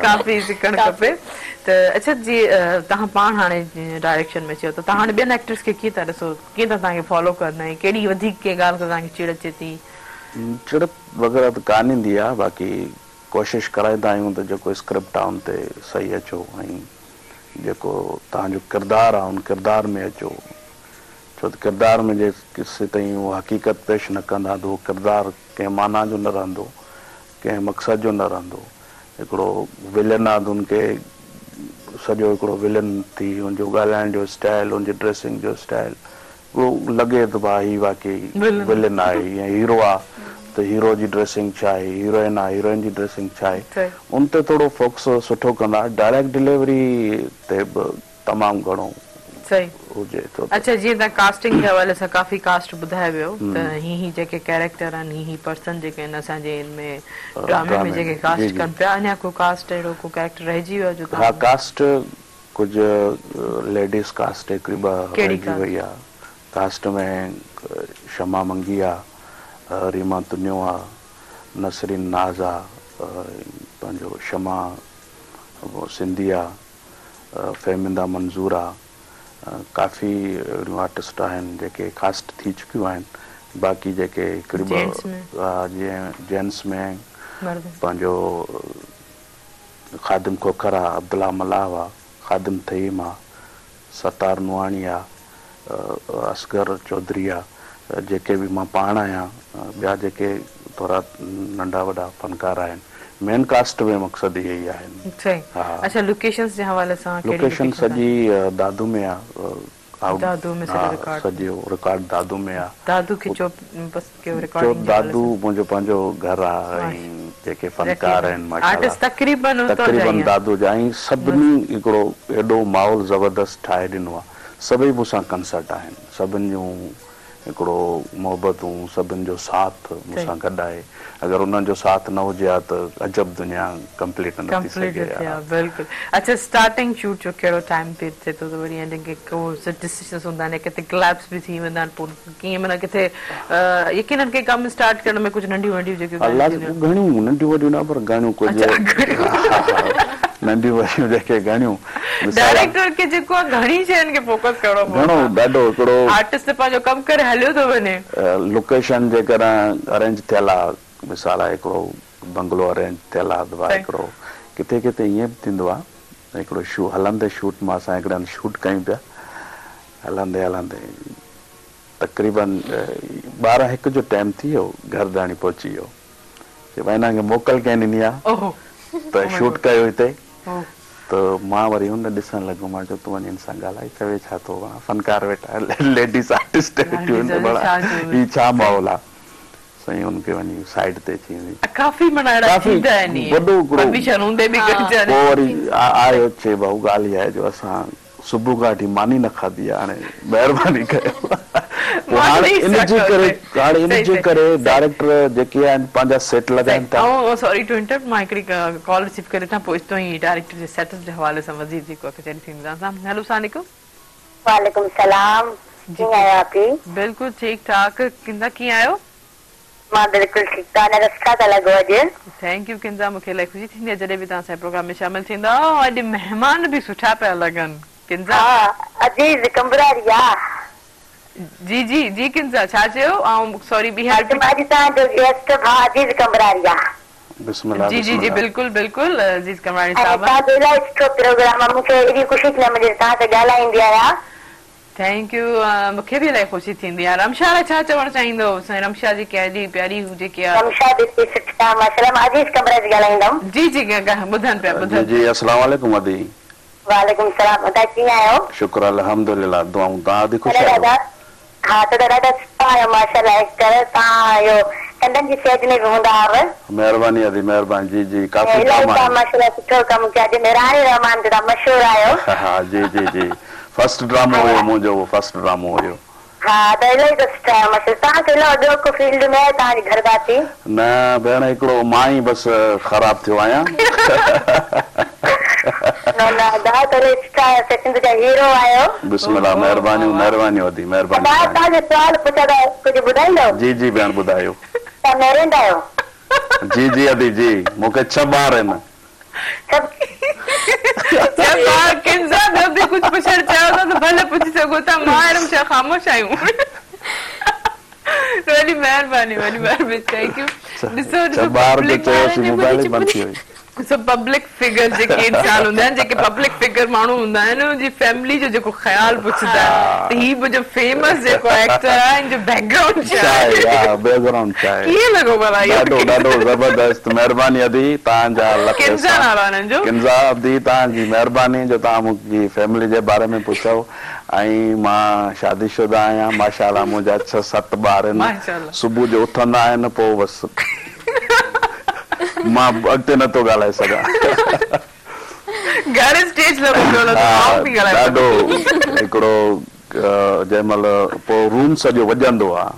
काफ़ी सिखणु खपे। त अच्छा, जीअं तव्हां पाण हाणे डायरेक्शन में चयो त तव्हां हाणे ॿियनि एक्टर्स खे कीअं था ॾिसो, कीअं था तव्हांखे फॉलो कंदा आहिनि, कहिड़ी वधीक कंहिं ॻाल्हि सां तव्हांखे चिड़ अचे थी? चिड़ वग़ैरह त कान ईंदी आहे, बाक़ी कोशिशि कराईंदा आहियूं त जेको स्क्रिप्ट आहे उन ते सही अचो ऐं जेको तव्हांजो किरदारु आहे उन किरदार में अचो, छो त किरदार में जेसि ताईं उहो हक़ीक़त पेश न कंदा त उहो किरदारु कंहिं माना जो न रहंदो, कंहिं मक़सद जो न रहंदो। हिकिड़ो विलन आहे त उनखे सॼो हिकिड़ो विलन थी उनजो ॻाल्हाइण जो स्टाइल, उनजी ड्रेसिंग जो स्टाइल, उहो लॻे त भाई हीउ वाकई विलन आहे, या हीरो आहे त हीरो जी ड्रेसिंग छा आहे, हीरोइन आहे हीरोइन जी ड्रेसिंग छा आहे, उन ते थोरो फोकस सुठो कंदा। डायरेक्ट डिलीवरी ते बि तमामु घणो सही हुजे। अच्छा, जीअं तव्हां कास्टिंग जे हवाले सां काफ़ी कास्ट ॿुधाए वियो त ही जेके कैरेक्टर आहिनि, ही पर्सन जेके आहिनि असांजे हिनमें ड्रामे में जेके कास्ट कनि पिया, अञा को कास्ट अहिड़ो को कैरेक्टर रहिजी वियो जो? हा, कास्ट कुझु लेडीज़ कास्ट हिकिड़ी ॿ रहिजी वई आहे। कास्ट में शमा मंगी आहे, रीमा तुनियो आहे, नसरीन नाज़ आहे, पंहिंजो शमा सिंधी आहे, फेमिंदा मंज़ूर आहे, काफ़ी अहिड़ियूं आर्टिस्ट आहिनि जेके कास्ट थी चुकियूं आहिनि। बाक़ी जेके हिकिड़ी जीअं जेंट्स में पंहिंजो ख़ादिम खोखर आहे, अब्दुल्ला मलाह आहे, ख़ादिम तहीम आहे, सतार नुआणी आहे, असगर चौधरी आहे, जेके बि मां पाण आहियां, ॿिया जेके थोरा नंढा वॾा फनकार आहिनि। मेन कास्ट में मक़सद इहे ई आहिनि। अच्छा, लोकेशंस जे हवाले सां? लोकेशन सॼी दादू में आहे, दादू में सॼो रिकॉर्ड दादू में आहे। दादू खे चो रिकॉर्डिंग दादू मुंहिंजो पंहिंजो घर आहे ऐं जेके फनकार आहिनि माशाअल्लाह तक़रीबन दादू जा, ऐं सभिनी हिकिड़ो एॾो माहौल ज़बरदस्त ठाहे ॾिनो आहे। सभई मूंसां कंसर्ट आहिनि, सभिनि जूं हिकिड़ो मोहबतूं, सभिनि जो साथ मूंसां गॾु आहे। अगरि उन्हनि जो साथ न हुजे हा त अजब दुनिया कंप्लीट न थी सघे। बिल्कुलु। अच्छा, स्टार्टिंग शूट जो कहिड़ो टाइम पीरियड थिए थो त वरी एंडिंग के को डिसीजंस हूंदा आहिनि, किथे क्लैप्स बि थी वेंदा आहिनि, पोइ कीअं माना किथे यकीनन के कमु स्टार्ट करण में कुझु नंढियूं वॾियूं जेके घणियूं नंढियूं वॾियूं न, पर घणियूं कुझु नंढियूं वॾियूं जेके घणियूं डायरेक्टर खे जेको आहे घणी शयुनि खे फोकस करणो घणो ॾाढो हिकिड़ो आर्टिस्ट पंहिंजो कमु करे हलियो थो वञे। लोकेशन जेकॾहिं अरेंज थियल आहे, मिसाल आहे हिकिड़ो बंगलो अरेंज थियल आहे त भाई हिकिड़ो किथे किथे ईअं बि थींदो आहे, हिकिड़ो हलंदे शूट मां असां हिकिड़े हंधि शूट कयूं पिया, हलंदे हलंदे तक़रीबन 12-1 जो टाइम थी वियो, घरदाणी पहुची वियो, चए भाई हिनखे मोकल कंहिं ॾिनी आहे त शूट कयो हिते। त मां वरी हुन ॾिसणु लॻो, मां चयो तूं वञी हिन सां ॻाल्हाए, चवे छा थो फनकार वेठा लेडीज़ आर्टिस्ट वेठियूं आहिनि, हीउ छा माहौल आहे? साईं हुनखे वञी साइड ते थी वञी, काफ़ी पोइ वरी आयो, चए भाऊ ॻाल्हि इहा आहे जो असां सुबुह खां वठी मानी न खाधी आहे, हाणे महिरबानी कयो। हाणे इनजे करे डायरेक्टर जेके आहिनि पंहिंजा सेट लॻाइनि था। सॉरी टू इंटरप्ट, मां हिकिड़ी कॉल रिसीव करे था, पोइ इतो ई डायरेक्टर जे सेट जे हवाले सां मज़ीद जेको कचहरी थींदी आहे। हेलो सलाम। वालेकुम सलाम, कीअं आहियो आप? बिल्कुलु ठीकु ठाक। किंदा कीअं आहियो? मां बिल्कुलु ठीकु आहियां, रस्ता था लॻो अॼु। थैंक यू किंदा, मूंखे इलाही ख़ुशी थींदी आहे जॾहिं बि तव्हां असांजे प्रोग्राम में शामिल थींदा। अॼु महिमान बि सुठा पिया लॻनि किंदा। अजीज कमरारिया। जी जी जी किंदा, छा चयो? ऐं सॉरी बिहार तव्हांजो गेस्ट भाउ अजीज कमरारिया। बिस्मिल्लाह। जी जी जी बिल्कुलु बिल्कुलु अजीज कमरारी साहब। तव्हांजो इलाही सुठो प्रोग्राम आहे, मूंखे एॾी ख़ुशी थी मुंहिंजे तव्हां सां ॻाल्हाईंदी आहियां। थैंक यू, मूंखे बि इलाही ख़ुशी थींदी आहे। रमशा छा चवणु चाहींदो? रमशा जी केॾी प्यारी जेकी आहे रमशा बि सुठी आहे माशाल्लाह। अजीज कमरारी ॻाल्हाईंदमि। जी जी ॿुधनि पिया ॿुधनि। जी अस्सलाम वालेकुम अदी। वालेकुम सलाम, अदा कीअं आहियो? शुक्र अल्हम्दुलिल्लाह, दुआऊं। तव्हां बि ख़ुशि आहियो? हाँ तो ॾाढा सुठा आहियो माशाल्लाह। एक्टर तव्हां इहो कंदन जी सेज में बि हूंदा हुआ। महिरबानी अदी, महिरबानी। जी जी काफ़ी कम आहे माशाल्लाह, सुठो कमु कयो। अॼु मेरानी रहमान जो मशहूर आयो। हा जी जी जी, फर्स्ट ड्रामो हुयो मुंहिंजो, वो फर्स्ट ड्रामो हुयो। हाँ तो इलाही सुठा आहे मशहूर तव्हांखे ॿियो को फील्ड में तव्हांजी घर बाती न भेण हिकिड़ो मां ई बसि ख़राब थियो आहियां न न दादा तो सुठा आहे सिंध जा हीरो आहियो बिस्मिल्लाह महिरबानी वधी महिरबानी तव्हांखे सवाल पुछा था कुझु ॿुधाईंदो जी जी भेण ॿुधायो तव्हां मैरिड आहियो जी जी अदी जी मूंखे 6 ॿार आहिनि कुछ पुछण चाहियो था तो भले पुछी सघो था मां छा ख़ामोश आहियूं वॾी महिरबानी थैंक यू ॾिसो ॿार खे चयोसीं मोबाइल बंदि थी वई सब पब्लिक फिगर जेके इंसान हूंदा आहिनि जेके पब्लिक फिगर माण्हू हूंदा आहिनि जी फैमिली जो जेको ख्याल पुछंदा आहिनि त ही बि जो फेमस जेको एक्टर आहे इन जो बैकग्राउंड छा आहे बैकग्राउंड छा आहे कीअं लॻो भला इहो ॾाढो ज़बरदस्त महिरबानी अदी तव्हांजा लख किंजा नालो आहे हिननि जो किंजा अदी तव्हांजी महिरबानी जो तव्हां मुंहिंजी फैमिली जे बारे में पुछो ऐं मां शादीशुदा आहियां माशाअल्लाह मुंहिंजा 6-7 ॿार आहिनि सुबुह जो उथंदा आहिनि पोइ बसि मां अॻिते नथो ॻाल्हाए सघां घणे स्टेज ॾाढो हिकिड़ो जंहिं महिल पोइ रूम सॼो वॼंदो आहे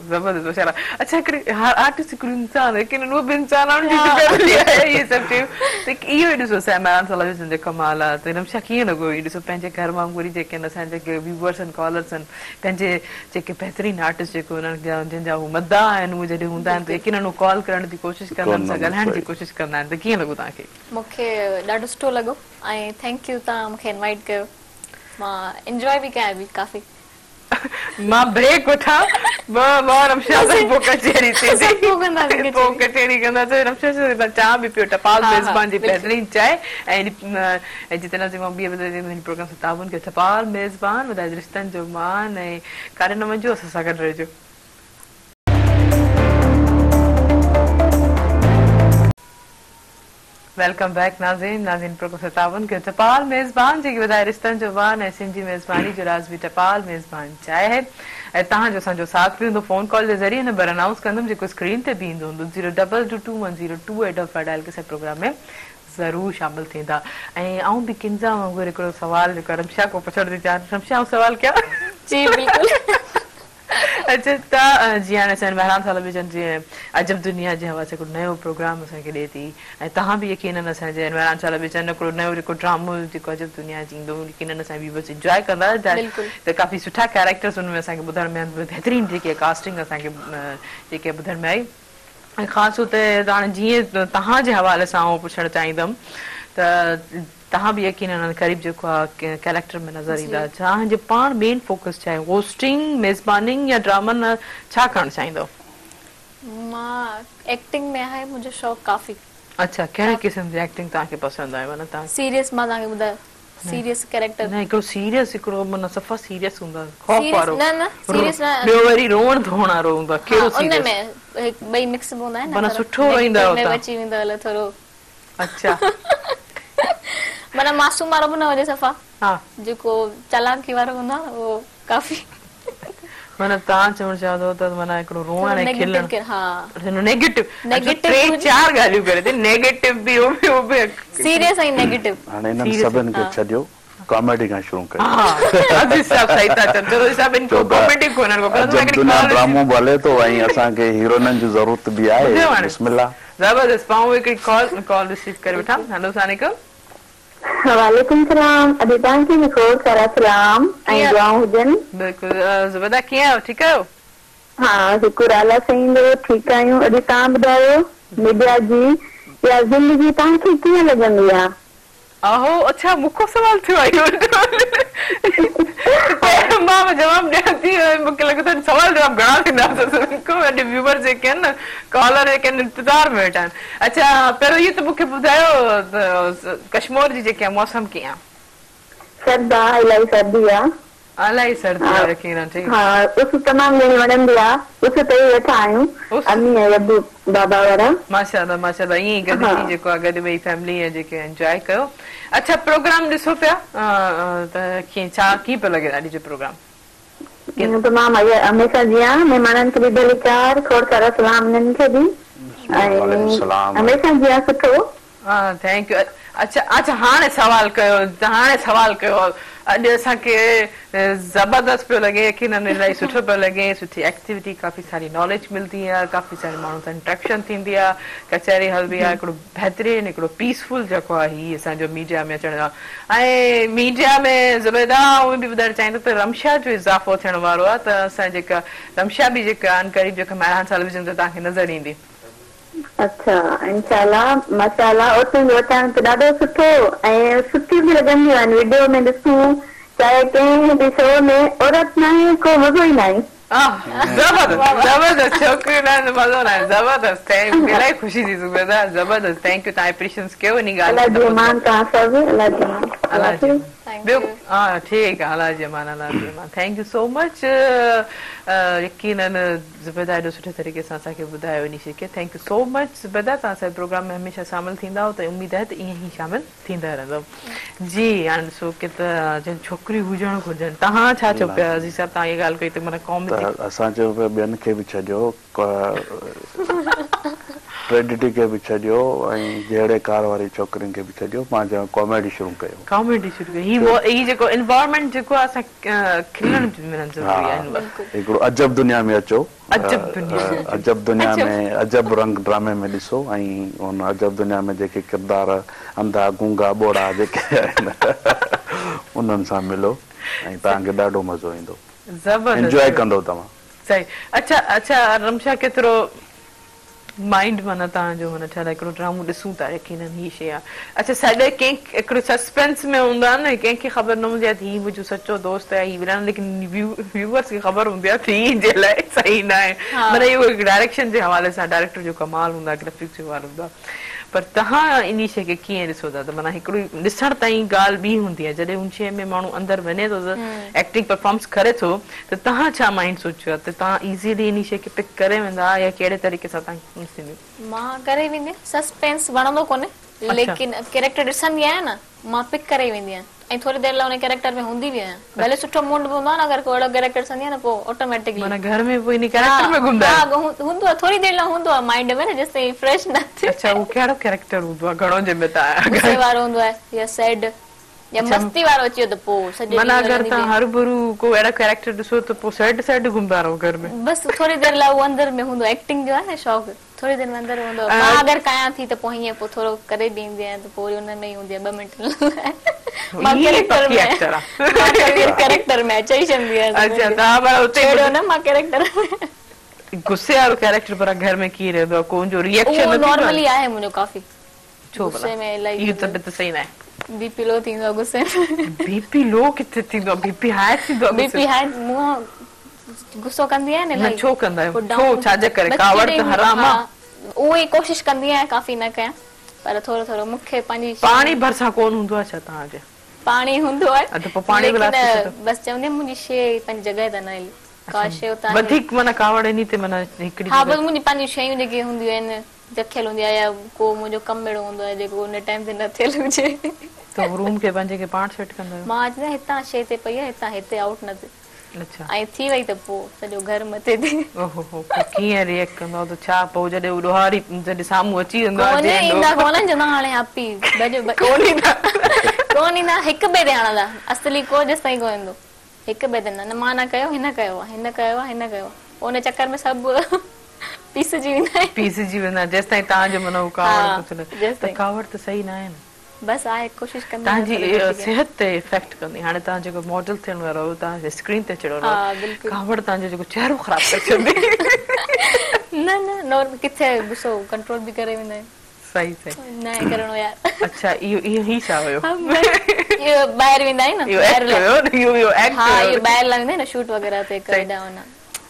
जबरदस्त बेचारा अच्छा हिकिड़े हर आर्टिस्ट हिकिड़ो इंसान है लेकिन उहो बि इंसान आहे फैमिली आहे ये सभु शयूं त इहो ॾिसो मेहरान टेलीविजन जो कमाल आहे त हिन छा कीअं लॻो इहो ॾिसो पंहिंजे घर वांगुरु ई जेके आहिनि असांजे जेके व्यूवर्स आहिनि कॉलर्स आहिनि पंहिंजे जेके बहितरीन आर्टिस्ट जेको उन्हनि जा जिन जा हू मदा आहिनि उहे जॾहिं हूंदा आहिनि त यकीनन हू कॉल करण जी कोशिशि कंदा आहिनि सां ॻाल्हाइण जी कोशिशि कंदा आहिनि त कीअं लॻो तव्हांखे मूंखे ॾाढो सुठो लॻो ऐं थैंक यू तव्हां मूंखे इनवाइट कयो मां एंजॉय बि कयां काफ़ी मां ब्रेक वठां रमशा पोइ कचहरी कंदासीं रमशा चाह बि पियो टपाल मेज़बान जी बहितरीन चाहे ऐं जिते मां ॿी प्रोग्राम सां ताबुन कयो टपाल मेज़बान वधाए रिश्तनि जो मान ऐं काॾे न वञिजो असां सां गॾु रहिजो वेलकम बैक नाज़रीन प्रोग्राम सां ताबुन कयो टपाल मेज़बान जेकी वधाए रिश्तनि जो मान ऐं सिंधी मेज़बानी जो राज़ बि टपाल मेज़बान चाहे है ऐं तव्हांजो असांजो साथ बि हूंदो फोन कॉल जे ज़रिए नंबर अनाउंस कंदुमि जेको स्क्रीन ते बि ईंदो हूंदो 0222102 डायल के प्रोग्राम में ज़रूर शामिल थींदा ऐं आऊं बि किंजा वांगुरु हिकिड़ो सवाल जेको रमशा को पुछण थी चाहियां रमशा सवाल कयां जी बिल्कुलु अच्छा तव्हां जीअं हाणे असांजे मेहरान टेलीविजन जीअं अजब दुनिया जे हवाले सां हिकिड़ो नयो प्रोग्राम असांखे ॾिए थी ऐं तव्हां बि यकीनन असांजे मेहरान टेलीविजन हिकिड़ो नयो जेको ड्रामो जेको अजब दुनिया जी ईंदो यकीनन असां व्यूअर्स इंजॉय कंदा त काफ़ी सुठा कैरेक्टर्स हुन में असांखे ॿुधण में बहितरीन जेकी कास्टिंग असांखे जेके ॿुधण में आई ऐं ख़ासि तौर ते हाणे जीअं तव्हांजे हवाले सां आउं पुछणु चाहींदमि त तव्हां बि यकीनन क़रीब जेको आहे कैरेक्टर में नज़र ईंदा तव्हांजो पाण मेन फोकस छा आहे होस्टिंग मेज़बानिंग या ड्रामनि छा करणु चाहींदो मां एक्टिंग में आहे मुंहिंजो शौक़ु काफ़ी अच्छा कहिड़े क़िस्म जी एक्टिंग तव्हांखे पसंदि आहे माना तव्हां सीरियस मां तव्हांखे ॿुधायो सीरियस कैरेक्टर न हिकिड़ो सीरियस हिकिड़ो माना सफ़ा सीरियस हूंदो खौफ़ वारो न सीरियस न ॿियो वरी रोअण धोअण वारो हूंदो आहे कहिड़ो सीरियस उन में ॿई मिक्स हूंदा आहिनि माना सुठो ईंदा हुतां अची वेंदो हले थोरो अच्छा माना मासूम वारो बि न हुजे सफ़ा हा जेको चालाकी वारो हूंदो आहे उहो काफ़ी माना तव्हां चवणु चाहियो त माना हिकिड़ो रोअण ऐं खिलण हा नेगेटिव 3-4 ॻाल्हियूं करे थी नेगेटिव बि उहो बि सीरियस ऐं नेगेटिव हाणे इन्हनि सभिनि खे छॾियो कॉमेडी खां शुरू कयो ड्रामो बि हले थो ऐं असांखे हीरोइननि जी ज़रूरत बि आहे बिस्मिल्लाह ज़बरदस्त पाऊं हिकिड़ी कॉल रिसीव करे वठां हेलो सलाम वालेकुम सलाम अभी तव्हांखे बि खोड़ सारा सलाम ऐं दुआऊं हुजनि बिल्कुलु ज़ुबैदा कीअं आहियो ठीकु आहियो हा शुक्र अल्लाह साईं जो ठीकु आहियूं अॼु तव्हां ॿुधायो मीडिया जी या ज़िंदगी तव्हांखे कीअं लॻंदी आहे आहो अच्छा मूंखो सवाल थियो आहे मां जवाब ॾियां थी मूंखे लॻे थो सवाल जवाब घणा थींदा व्यूवर जेके आहिनि न कॉलर जेके आहिनि इंतज़ार में वेठा आहिनि अच्छा पहिरियों इहो त मूंखे ॿुधायो कश्मीर जी जेके आहे मौसम कीअं आहे सर्द आहे इलाही सर्दी आहे इलाही सर्दी आहे यकीनन हा उस तमामु घणी वणंदी आहे उस ते ई वेठा आहियूं अम्मी ऐं अबू बाबा वारा माशाअल्लाह ईअं ई गॾु जेको आहे गॾु वेही फैमिली जेके एंजॉय कयो अच्छा प्रोग्राम ॾिसो पिया त कीअं छा कीअं पियो लॻे ॾाढी जो प्रोग्राम तमामु हमेशह जीअं महिमाननि खे बि भली चार खोड़ सारा सलाम हिननि खे बि हमेशह जीअं सुठो थैंक यू अच्छा अच्छा हाणे सवाल कयो अॼु असांखे ज़बरदस्त पियो लॻे, यकीनन इलाही सुठो पियो लॻे, सुठी एक्टिविटी, काफ़ी सारी नॉलेज मिलंदी आहे, काफ़ी सारे माण्हुनि सां इंट्रेक्शन थींदी आहे, कचहरी हलंदी आहे, हिकिड़ो बहितरीनु हिकिड़ो पीसफुल जेको आहे हीउ असांजो मीडिया में अचण आहे। ऐं मीडिया में ज़ुबैदा उहे बि ॿुधाइणु चाहींदो त रमशा जो इज़ाफ़ो थियण वारो आहे, त असां जेका रमशा बि जेका आहिनि क़रीब जेका महिरान टेलीविज़न ते तव्हांखे नज़र ईंदी। अच्छा, इंशाल्लाह, माशाल्लाह, उते वठण त ॾाढो सुठो ऐं सुठी बि लॻंदियूं आहिनि, वीडियो में ॾिसूं चाहे कंहिं बि शो में औरत न आहे, को मज़ो ई न आहे। जबरदस्त छोकिरियूं न मज़ो न आहे, ज़बरदस्त, इलाही ख़ुशी थी ज़ुबैदा, ज़बरदस्त, थैंक यू, तव्हां एप्रिशिएट कयो इन ॻाल्हि अल्लाह जी अमान तव्हां सभु, अल्लाह जी अमान। ॿियो हा ठीकु आहे, अल्लाह जी अमान, अल्लाह जी अमान, थैंक यू सो मच। यकीनन ज़ुबैदा एॾो सुठे तरीक़े सां असांखे ॿुधायो इन शइ खे, thank you so much Zubaida, तव्हां असांजे प्रोग्राम में हमेशह शामिल थींदा त उमेद आहे त ईअं ई शामिल थींदा रहंदव। जी हाणे ॾिसो की त जिन छोकिरियूं हुजणु घुरिजनि, तव्हां छा चओ पिया अज़ीज़ साहब, तव्हां इहा ॻाल्हि कई त माना क़ौम असां चयो पिया ॿियनि खे बि छॾियो, ट्रेडिटी खे बि छॾियो ऐं जहिड़े कार वारी छोकिरियुनि खे बि छॾियो, मां चयो कॉमेडी शुरू कयो, कॉमेडी शुरू कयो, हीउ जेको एनवायरनमेंट जेको आहे असां खिलण ज़रूरी आहे, हिकिड़ो अजब दुनिया में अचो, अजब दुनिया में अजब रंग ड्रामे में ॾिसो ऐं उन अजब दुनिया में जेके किरदार अंधा गूंगा ॿोड़ा जेके आहिनि उन्हनि सां मिलो ऐं तव्हांखे ॾाढो मज़ो ईंदो, एंजॉय कंदो तव्हां। सही। अच्छा अच्छा रमशा, केतिरो माइंड माना तव्हांजो माना छा हिकिड़ो ड्रामो ॾिसूं था, यकीनन ही शइ आहे। अच्छा सॼे कंहिं हिकिड़ो सस्पेंस में हूंदो आहे न, कंहिंखे ख़बर न हूंदी आहे त हीउ मुंहिंजो सचो दोस्त आहे, हीउ विलन, लेकिन व्यूअर्स खे ख़बर हूंदी आहे त हीउ जे लाइ सही न आहे, माना इहो डायरेक्शन जे हवाले सां डायरेक्टर जो कमाल हूंदो आहे, ग्राफिक्स जो कमाल हूंदो आहे। पर तव्हां इन शइ खे कीअं ॾिसो था, त माना हिकिड़ी ॾिसण ताईं ॻाल्हि ॿी हूंदी आहे, जॾहिं उन शइ में माण्हू अंदरि वञे थो त एक्टिंग परफॉर्मेंस करे थो, त तव्हां छा माइंड सोचियो आहे, त तव्हां इज़ीली इन शइ खे पिक करे वेंदा या कहिड़े तरीक़े सां तव्हांखे? मां करे वेंदी आहियां, सस्पेंस वणंदो कोन्हे, लेकिन कैरेक्टर ॾिसंदी आहियां न, मां पिक करे वेंदी आहियां ऐं थोरी देरि लाइ उन कैरेक्टर में हूंदी बि आहियां, भले सुठो मूड बि हूंदो आहे न, अगरि को अहिड़ो कैरेक्टर ॾिसंदी आहियां न पोइ ऑटोमेटिकली माना घर में पोइ इन कैरेक्टर में घुमंदा आहियो? हूंदो आहे, थोरी देरि लाइ हूंदो आहे माइंड में न, जेसि ताईं फ्रेश न थिए। अच्छा, उहो कहिड़ो कैरेक्टर हूंदो आहे, घणो जंहिंमें तव्हां गुस्से वारो हूंदो आहे या सैड या मस्ती वारो अची वियो त पोइ सॼो माना अगरि तव्हां हर भरू को अहिड़ा कैरेक्टर ॾिसो त पोइ सैड सैड घुमंदा रहो घर में? बसि थोरी देरि लाइ उहो अंदरि में हूंदो, एक्टिंग जो आहे न शौक़ु, थोरी देरि में अंदरि हूंदो। मां अगरि कयां थी त पोइ हीअं पोइ थोरो करे बि ईंदी आहियां, त पोइ हुन में ई हूंदी आहे 2 मिंट मां कैरेक्टर में चई छॾंदी आहियां। अच्छा, तव्हां उते न मां कैरेक्टर गुस्से वारो कैरेक्टर पर घर में कीअं रहंदो आहे, कोन जो रिएक्शन नॉर्मली आहे मुंहिंजो काफ़ी, छो गुस्से में इलाही इहो तबियत सही न आहे, बीपी लो थींदो आहे गुस्से में। बीपी लो किथे थींदो आहे, बीपी हाई थींदो आहे? बीपी हाई मुंहुं गुस्सो कंदी आहियां न, छो कंदा आहियो, छो छाजे करे? कावड़ त हराम आहे, उहो ई कोशिशि कंदी आहियां काफ़ी न कयां, पर थोरो थोरो मूंखे पंहिंजी पाणी भरिसां कोन हूंदो आहे छा तव्हांजे? पाणी हूंदो आहे, पोइ पाणी बसि चवंदी आहियां मुंहिंजी शइ पंहिंजी जॻह ते न हली, का शइ उतां वधीक माना कावड़ इन ते माना हिकिड़ी हा, बसि मुंहिंजी पंहिंजी शयूं जेके हूंदियूं आहिनि रखियल हूंदी आहे, या को मुंहिंजो कमु अहिड़ो हूंदो आहे जेको उन टाइम ते न थियल हुजे त रूम खे पंहिंजे खे पाण सेट कंदा आहियो? मां अचंदी हितां शइ ते पई आहे, हितां हिते आउट न थिए। अच्छा, ऐं थी वई त पोइ सॼो घर मथे ते। ओहो हो, कीअं रिएक्ट कंदो त छा पोइ जॾहिं उॾारी जॾहिं साम्हूं अची वेंदो आहे? कोन ईंदा, कोन चवंदा हाणे हैप्पी कोन ईंदा, कोन ईंदा, हिक ॿिए ते हणंदा, असली को जेसि ताईं कोन ईंदो, हिक ॿिए ते न मां न कयो, हिन कयो आहे, हिन कयो आहे, हिन कयो आहे, उन चक्कर में सभु पीसजी वेंदा आहिनि, पीसजी वेंदा जेसि ताईं तव्हांजो माना कावड़ त कावड़ त सही न आहे न, बसि आहे कोशिशि कंदी तव्हांजी सिहत ते इफेक्ट कंदी। हाणे तव्हां जेको मॉडल थियण वारो तव्हां स्क्रीन ते चढ़ो कावड़ तव्हांजो जेको चहिरो ख़राब करे छॾंदी। न न किथे गुस्सो कंट्रोल बि करे वेंदा आहिनि। सही सही न करणो यार। अच्छा इहो ही छा हुयो? इहो ॿाहिरि वेंदा आहिनि न, इहो एक्ट हा इहो ॿाहिरि लाइ वेंदा आहिनि शूट वग़ैरह ते करेॾा वञा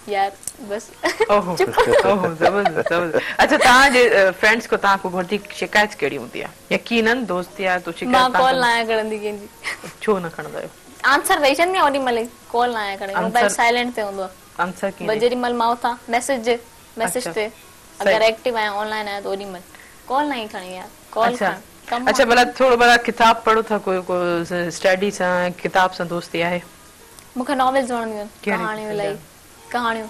यार बसि। ओहो ओहो ज़बरदस्त ज़बरदस्त। अच्छा तव्हांजे फ्रेंड्स को तव्हां को वधीक शिकायत कहिड़ी हूंदी आहे? यकीनन दोस्ती आहे तो शिकायत मां कॉल न आहियां खणंदी कंहिंजी। छो न खणंदा आहियो? आंसर ॾेई छॾंदी आहियां ओॾी महिल, कॉल न आहियां खणंदी, मोबाइल साइलेंट ते हूंदो आहे। आंसर कीअं? जेॾी महिल मां उथां मैसेज ते अगरि एक्टिव आहियां ऑनलाइन आहियां त ओॾी महिल कॉल न ई खणी यार, कॉल खण। अच्छा भला थोरो भला किताब पढ़ो था, कोई को स्टडी सां किताब सां दोस्ती आहे? मूंखे नॉवेल्स वणंदियूं आहिनि, कहाणियूं इलाही कहाणियूं।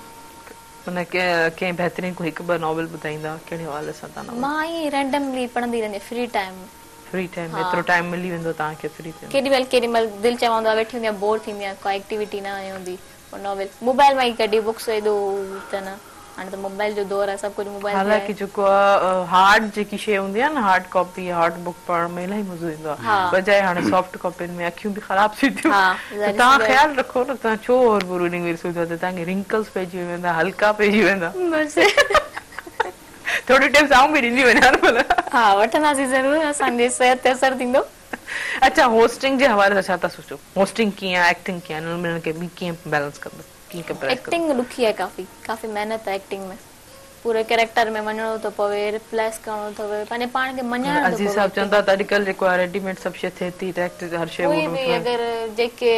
माना कंहिं बहितरीन को हिकु ॿ नॉवेल ॿुधाईंदा कहिड़े हवाले सां? तव्हां मां ईअं रैंडमली पढ़ंदी रहंदी फ्री टाइम। फ्री टाइम एतिरो टाइम मिली वेंदो तव्हांखे फ्री टाइम केॾी महिल दिलि चवंदो आहे वेठी हूंदी आहे बोर थींदी आहे कोई एक्टिविटी न हूंदी नॉवेल मोबाइल मां ई कढी बुक्स एॾो त न हाणे त मोबाइल जो दौर आहे सभु कुझु मोबाइल हालांकि जेको आहे हार्ड जेकी शइ हूंदी आहे न हार्ड कॉपी हार्ड बुक पढ़ण में इलाही मज़ो ईंदो आहे बजाए हाणे सॉफ्ट कॉपियुनि में अखियूं बि ख़राब थी थियूं तव्हां ख़्यालु रखो न तव्हां छो ओवर रीडिंग में ॾिसो था त तव्हांखे रिंकल्स पइजी वेंदा हल्का पइजी वेंदा थोरी टिप्स आऊं बि ॾींदी वञा न भला हा वठंदासीं ज़रूरु असांजी सिहत ते असरु थींदो अच्छा होस्टिंग जे हवाले सां छा था सोचो होस्टिंग कीअं आहे एक्टिंग कीअं आहे उन्हनि खे बि कीअं बैलेंस कंदो एक्टिंग ॾुखी आहे काफ़ी महिनत आहे एक्टिंग में पूरे कैरेक्टर में वञणो थो पवे रिप्लेस करणो थो पवे पंहिंजे पाण खे मञणो थो पवे अजीज साहब चवंदा त अॼुकल्ह जेको आहे रेडीमेड सभु शइ थिए थी डायरेक्ट हर शइ कोई बि अगरि जेके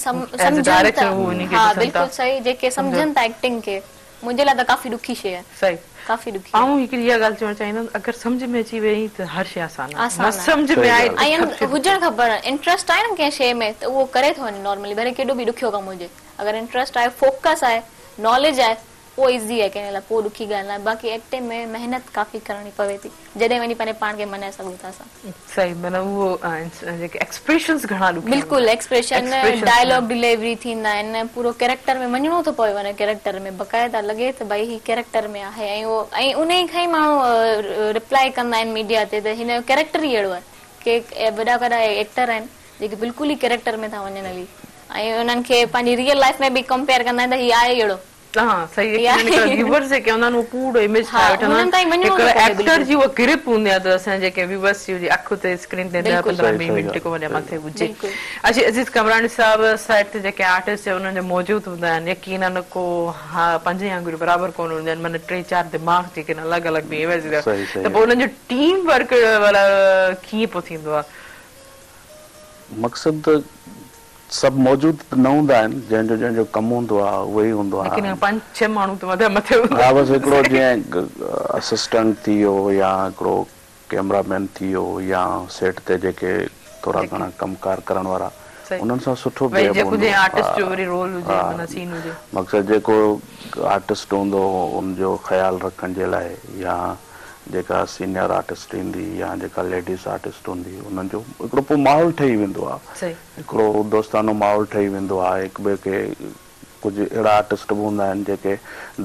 सम्झनि था हा बिल्कुलु सही जेके सम्झनि था एक्टिंग खे मुंहिंजे लाइ त काफ़ी ॾुखी शइ आहे सही काफ़ी ॾुखी ऐं हिकिड़ी इहा ॻाल्हि चवणु चाहींदमि अगरि सम्झ में अची वई त हर शइ आसान आहे सम्झ में आहे ऐं हुजणु खपनि इंट्रस्ट आहे न कंहिं शइ में त उहो करे थो वञे नॉर्मली भले केॾो बि ॾुखियो कमु हुजे अगरि इंट्रस्ट आहे फोकस आहे नॉलेज आहे पोइ ईज़ी आहे कंहिं लाइ पोइ ॾुखी ॻाल्हि आहे बाक़ी एक्टिंग में महिनत काफ़ी करणी पवे थी जॾहिं वञी पंहिंजे पाण खे मञाए सघूं था असां सही मतिलबु उहो जेके एक्सप्रेशंस घणा ॾुखिया बिल्कुल एक्सप्रेशन डायलॉग डिलीवरी थींदा आहिनि पूरो कैरेक्टर में वञणो थो पवे वञे कैरेक्टर में बक़ाइदा लॻे त भई ही कैरेक्टर में आहे ऐं उन ई खां ई माण्हू रिप्लाई कंदा आहिनि मीडिया ते त हिन जो कैरेक्टर ई अहिड़ो आहे के वॾा वॾा एक्टर आहिनि जेके बिल्कुलु ई कैरेक्टर में था वञनि हली ऐं उन्हनि खे पंहिंजी रियल लाइफ में बि कंपेयर कंदा आहिनि त हीअ आहे अहिड़ो हाँ सही है व्यूअर्स के उन्हनि पूरो इमेज ठाहे वठंदा आहिनि एक्टर जी वो ग्रिप हूंदी आहे त असां जेके व्यूअर्स जी अखि ते स्क्रीन ते 10-15 मिनट को वञे मथे हुजे अच्छा अजीज कमरानी साहब सेट ते जेके आर्टिस्ट उन्हनि जो मौजूद हूंदा आहिनि यकीनन को हा पंज आंगुर बराबर कोन हूंदा आहिनि माना 3-4 दिमाग़ जेके अलॻि अलॻि बिहेवियर त पोइ उन्हनि जो टीम वर्क वाला कीअं पोइ थींदो आहे मक़सद सब मौजूद न हूंदा आहिनि जंहिंजो कमु हूंदो आहे उहो ई हूंदो आहे लेकिन 5-6 माण्हू त मथे हा बसि हिकिड़ो जीअं असिस्टेंट थी वियो या हिकिड़ो कैमरामैन थी वियो या सेट ते जेके थोरा घणा कमकार करण वारा उन्हनि सां सुठो मक़सद जेको आर्टिस्ट हूंदो उनजो ख़्यालु रखण जे लाइ या जेका सीनियर आर्टिस्ट ईंदी या जेका लेडीज़ आर्टिस्ट हूंदी उन्हनि जो हिकिड़ो पोइ माहौल ठही वेंदो आहे हिकिड़ो दोस्तानो माहौल ठही वेंदो आहे हिक ॿिए खे कुझु अहिड़ा आर्टिस्ट बि हूंदा आहिनि जेके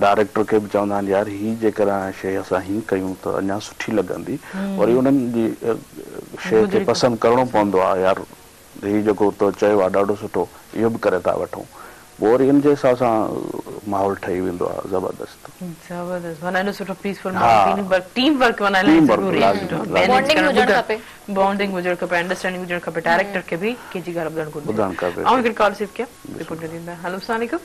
डायरेक्टर खे बि चवंदा आहिनि यार हीअ जेकर शइ असां हीअं कयूं त अञा सुठी लॻंदी वरी उन्हनि जी शइ खे पसंदि करिणो पवंदो आहे यार हीअ जेको तो चयो आहे ॾाढो सुठो इहो बि करे था वठूं पोइ वरी इन जे हिसाब सां माहौल ठही वेंदो आहे ज़बरदस्त माना एॾो सुठो पीसफुल टीम वर्क माना बॉन्डिंग हुजणु खपे अंडरस्टैंडिंग हुजणु खपे डायरेक्टर खे बि कंहिंजी ॻाल्हि ॿुधणु खपे ऐं हिकिड़ी कॉल रिसीव कया रिपोर्ट ॾींदा हेलो अस्सलाम वालेकुम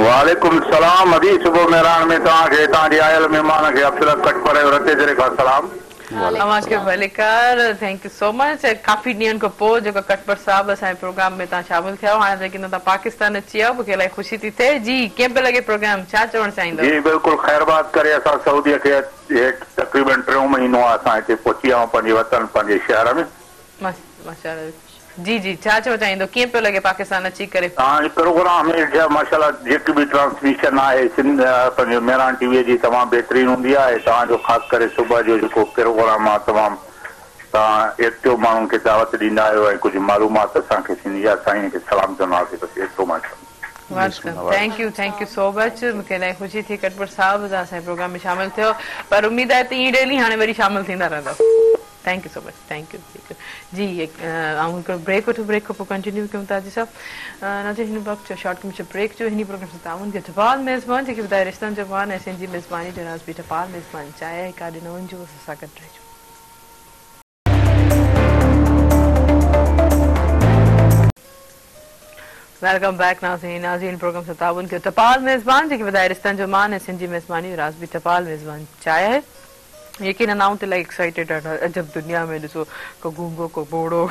वालेकुम सलाम अभी सुबह मेहरान में तव्हांखे तव्हांजी आयल महिमान खे अब्दुल कटपर रते जरे खां सलाम आवाज के भलेकार थैंक यू सो मच काफ़ी ॾींहंनि खां पोइ जेको कटपर साहब असांजे प्रोग्राम में तव्हां शामिल थिया हाणे जेके तव्हां पाकिस्तान अची विया मूंखे इलाही ख़ुशी थी थिए जी कीअं पियो लॻे प्रोग्राम छा चवणु चाहींदो जी बिल्कुलु ख़ैरबाद करे असां सऊदीअ खे तक़रीबन 3 महीनो असां हिते पहुची विया आहियूं पंहिंजे वतन पंहिंजे शहर में माशाअल्लाह जी जी छा चवणु चाहींदो कीअं पियो लॻे पाकिस्तान अची करे तव्हांजे प्रोग्राम में माशाअल्लाह जेकी बि ट्रांसमिशन आहे सिंध पंहिंजे मेहरान टीवीअ जी तमामु बहितरीन हूंदी आहे तव्हांजो ख़ासि करे सुबुह जो जेको प्रोग्राम आहे तमामु तव्हां एतिरो माण्हुनि खे दावत ॾींदा आहियो ऐं कुझु मालूमात असांखे थींदी आहे साईं खे सलाम चवंदासीं बसि एतिरो मां थैंक यू सो मच मूंखे इलाही ख़ुशी थी कटपर साहब असांजे प्रोग्राम में शामिल थियो पर उमेद आहे त ईअं डेली हाणे वरी शामिल थींदा रहंदा thank you so much thank you जी ऐं हिकिड़ो ब्रेक वठो ब्रेक खां पोइ कंटिन्यू कयूं था जी साहब न त हिन वक़्तु शॉर्ट में ब्रेक जो हिन प्रोग्राम सां ताउन खे टपाल मेज़बान जेके ॿुधाए रिश्तनि जो मान ऐं सिंधी मेज़बानी जो नाज़ बि टपाल मेज़बान चाहे काॾे न वञिजो असां सां गॾु रहिजो वेलकम बैक नाज़रीन प्रोग्राम से ताउन के टपाल मेज़बान जेके ॿुधाए रिश्तनि जो मान ऐं सिंधी मेज़बानी राज़ बि टपाल मेज़बान चाहे है यकीन आऊं त लाइक एक्साइटेड अजब दुनिया में ॾिसो को गूंगो को बोड़ो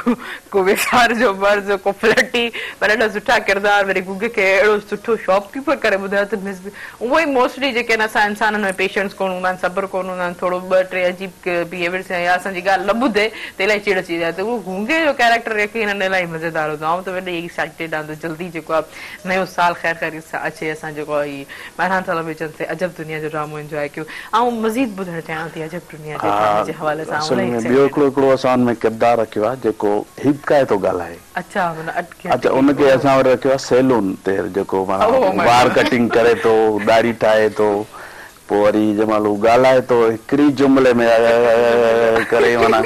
को वेसार जो मर्ज़ को फ्लटी पर ॾाढा सुठा किरदार वरी गूंगे खे अहिड़ो सुठो शॉपकीपर करे ॿुधायो त उहो ई मोस्टली जेके आहिनि असां इंसाननि में पेशेंस कोन हूंदा आहिनि सब्र कोन हूंदा आहिनि थोरो 2-3 अजीब बिहेवियर्स या असांजी ॻाल्हि न ॿुधे त इलाही चिड़ अची जाए त उहो गूंगे जो कैरेक्टर यकीन इलाही मज़ेदार हूंदो आऊं त वॾी एक्साइटेड आहे त जल्दी जेको आहे नयो साल ख़ैर ख़ैरी सां अचे असां जेको आहे मेहरान टेलीविजन ते अजब दुनिया जो ड्रामो इंजॉय कयूं ऐं मज़ीद ॿुधणु चाहियां थी अजब गॉसिप दुनिया जे कहानी जे हवाले सां असल में ॿियो हिकिड़ो असां में किरदार रखियो आहे जेको हिबकाए थो ॻाल्हाए। अच्छा माना अटके अच्छा उनखे असां वटि रखियो आहे सैलून ते जेको माना वार कटिंग करे थो, दाढ़ी ठाहे थो, पोइ वरी जंहिं महिल हू ॻाल्हाए थो हिकिड़ी जुमिले में करे माना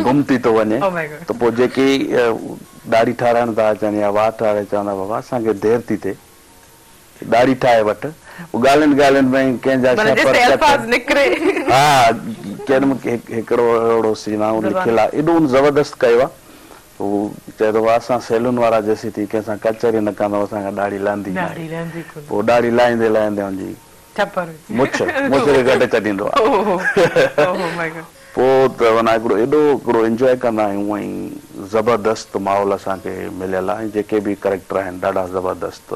गुम थी थो वञे। त पोइ जेकी दाढ़ी ठाराइण था अचनि या वार ठाराए चवंदा बाबा असांखे देरि थी थिए दाढ़ी ठाहे वठि। ॻाल्हियुनि में कंहिंजा हा हिकिड़ो अहिड़ो सीन आहे लिखियलु आहे एॾो ज़बरदस्त कयो आहे। हू चए थो असां सैलून वारा जेसी थी कंहिंसां कचहरी न कंदो असांखे दाढ़ी लहंदी, पोइ दाढ़ी लाहींदे लाहींदे हुनजी मुछ खे गॾु छॾींदो आहे। पोइ त माना हिकिड़ो इंजॉय कंदा आहियूं ऐं ज़बरदस्त माहौल असांखे मिलियल आहे। जेके बि कैरेक्टर आहिनि ॾाढा ज़बरदस्त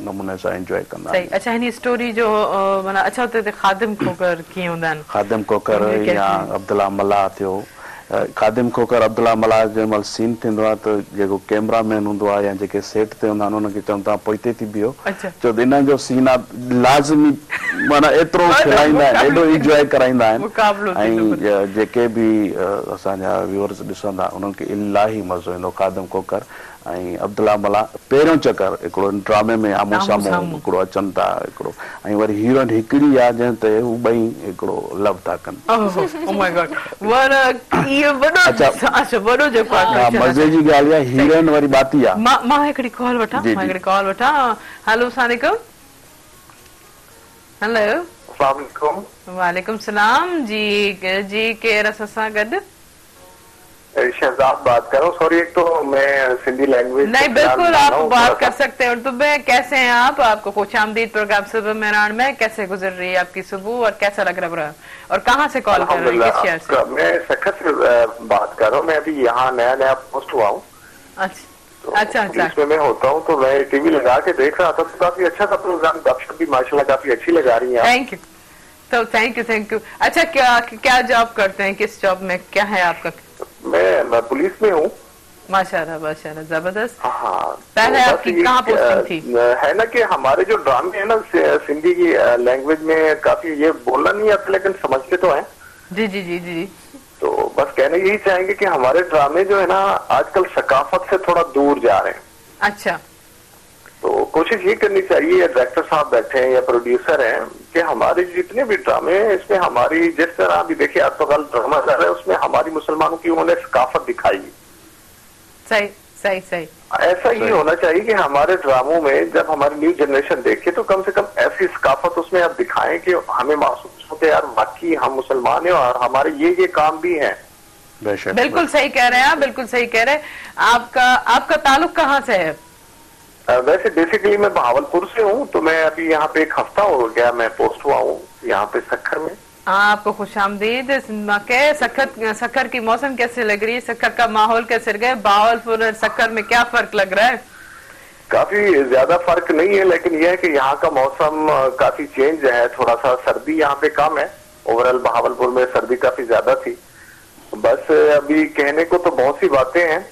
नमूने सां एंजॉय कंदा आहियूं। अच्छा हिन स्टोरी जो माना अच्छा हुते खादिम खोकर कीअं हूंदा आहिनि? खादिम खोकर या अब्दुल्ला मल्लाह थियो। खादिम खोकर अब्दुल्ला मल्लाह जंहिं महिल सीन थींदो आहे त जेको कैमरामैन हूंदो आहे या जेके सेट ते हूंदा आहिनि उनखे चवनि था पोइते थी बीहो, छो त इन्हनि जो सीन आहे लाज़मी माना एतिरो खिलाईंदा आहिनि, एॾो इंजॉय कराईंदा आहिनि ऐं जेके बि असांजा व्यूअर्स ॾिसंदा उन्हनि खे इलाही मज़ो ईंदो। खादिम खोकर ऐं अब्दुल्ला मल्लाह पहिरियों चकर हिकिड़ो ड्रामे में आम्हूं साम्हूं हिकिड़ो अचनि था हिकिड़ो ऐं वरी हीरोइन हिकिड़ी आहे जंहिं ते हू ॿई हिकिड़ो लव था कनि। मज़े जी ॻाल्हि आहे हीरोइन वरी बाती आहे। मां हिकिड़ी कॉल वठां। हेलो अस्सलाम हेलो वालेकुम सलाम जी केरु असां गॾु? शहजाद बात कर रहा हूँ। सॉरी एक तो मैं सिंधी लैंग्वेज नहीं बिल्कुल आप बात कर सकते हैं उर्दू में। कैसे हैं आप? आपको खुशामदीद प्रोग्राम सुबह मेहरान में। कैसे गुजर रही है आपकी सुबह और कैसा लग रहा है और कहाँ से कॉल कर रहे हैं? किस शहर से? मैं सखत से बात कर रहा हूँ। मैं अभी यहाँ नया पोस्ट हुआ हूँ। अच्छा इसमें मैं होता हूँ तो मैं टीवी लगा के देख रहा था तो काफी अच्छा था प्रोग्राम। गपशप भी माशाल्लाह काफी अच्छी लगा रही है। Thank U. तो थैंक यू। अच्छा क्या जॉब करते हैं? किस जॉब में क्या है आपका? मैं पुलिस में हूँ। माशाल्लाह जबरदस्त। हाँ पहले आपकी कहाँ पोस्टिंग थी? है ना कि हमारे जो ड्रामे है ना सिंधी की लैंग्वेज में काफी ये बोलना नहीं आता लेकिन समझते तो हैं। जी। तो बस कहना यही चाहेंगे कि हमारे ड्रामे जो है ना आजकल सकाफत से थोड़ा दूर जा रहे हैं। अच्छा तो कोशिश ये करनी चाहिए, डायरेक्टर साहब बैठे हैं या प्रोड्यूसर हैं, कि हमारे जितने भी ड्रामे हैं इसमें हमारी जिस तरह अभी देखिए आप तो कल ड्रामा चल रहा है उसमें हमारी मुसलमानों की उन्होंने सकाफत दिखाई। सही ऐसा ही होना चाहिए कि हमारे ड्रामों में जब हमारी न्यू जनरेशन देखे तो कम से कम ऐसी सकाफत उसमें आप दिखाएं कि हमें महसूस हो कि यार वाकई हम मुसलमान हैं और हमारे ये काम भी हैं। बिल्कुल सही कह रहे हैं आप, बिल्कुल सही कह रहे हैं। आपका ताल्लुक कहाँ से है? वैसे बेसिकली मैं बहावलपुर से हूँ। तो मैं अभी यहाँ पे 1 हफ्ता हो गया मैं पोस्ट हुआ हूँ यहाँ पे सक्खर में। आपको खुशामदीद। सक्खर की मौसम कैसे लग रही है? सक्खर का माहौल कैसे लग रहा है? बहावलपुर और सक्खर में क्या फर्क लग रहा है? काफी ज्यादा फर्क नहीं है लेकिन यह है कि यहाँ का मौसम काफी चेंज है। थोड़ा सा सर्दी यहाँ पे कम है। ओवरऑल बहावलपुर में सर्दी काफी ज्यादा थी। बस अभी कहने को तो बहुत सी बातें हैं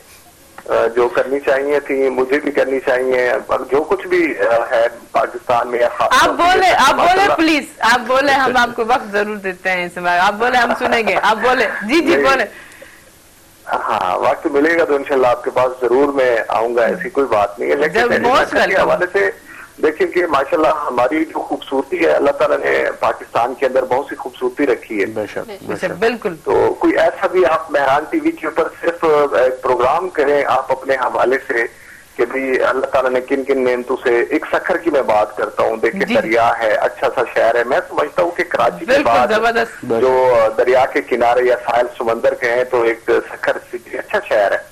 जो करनी चाहिए थी, मुझे भी करनी चाहिए, पर जो कुछ भी है पाकिस्तान में। आप बोले प्लीज, आप बोले, हम आपको वक्त जरूर देते हैं इस बार। आप बोले, हम सुनेंगे। आप बोले। जी बोले। हाँ वक्त मिलेगा तो इंशाल्लाह आपके पास जरूर मैं आऊंगा, ऐसी कोई बात नहीं है। लेकिन के हवाले से देखिए कि माशाल्लाह हमारी जो खूबसूरती है अल्लाह ताला ने पाकिस्तान के अंदर बहुत सी खूबसूरती रखी है। बिल्कुल। तो कोई ऐसा भी आप मेहरान टीवी के ऊपर सिर्फ प्रोग्राम करें आप अपने हवाले से कि भी अल्लाह ताला ने किन किन नेमतों से। एक सक्खर की मैं बात करता हूँ। देखिए दरिया है, अच्छा सा शहर है। मैं समझता हूँ कि कराची के बाद जो दरिया के किनारे या साहिल समंदर के हैं तो एक सक्खर सिटी अच्छा शहर है।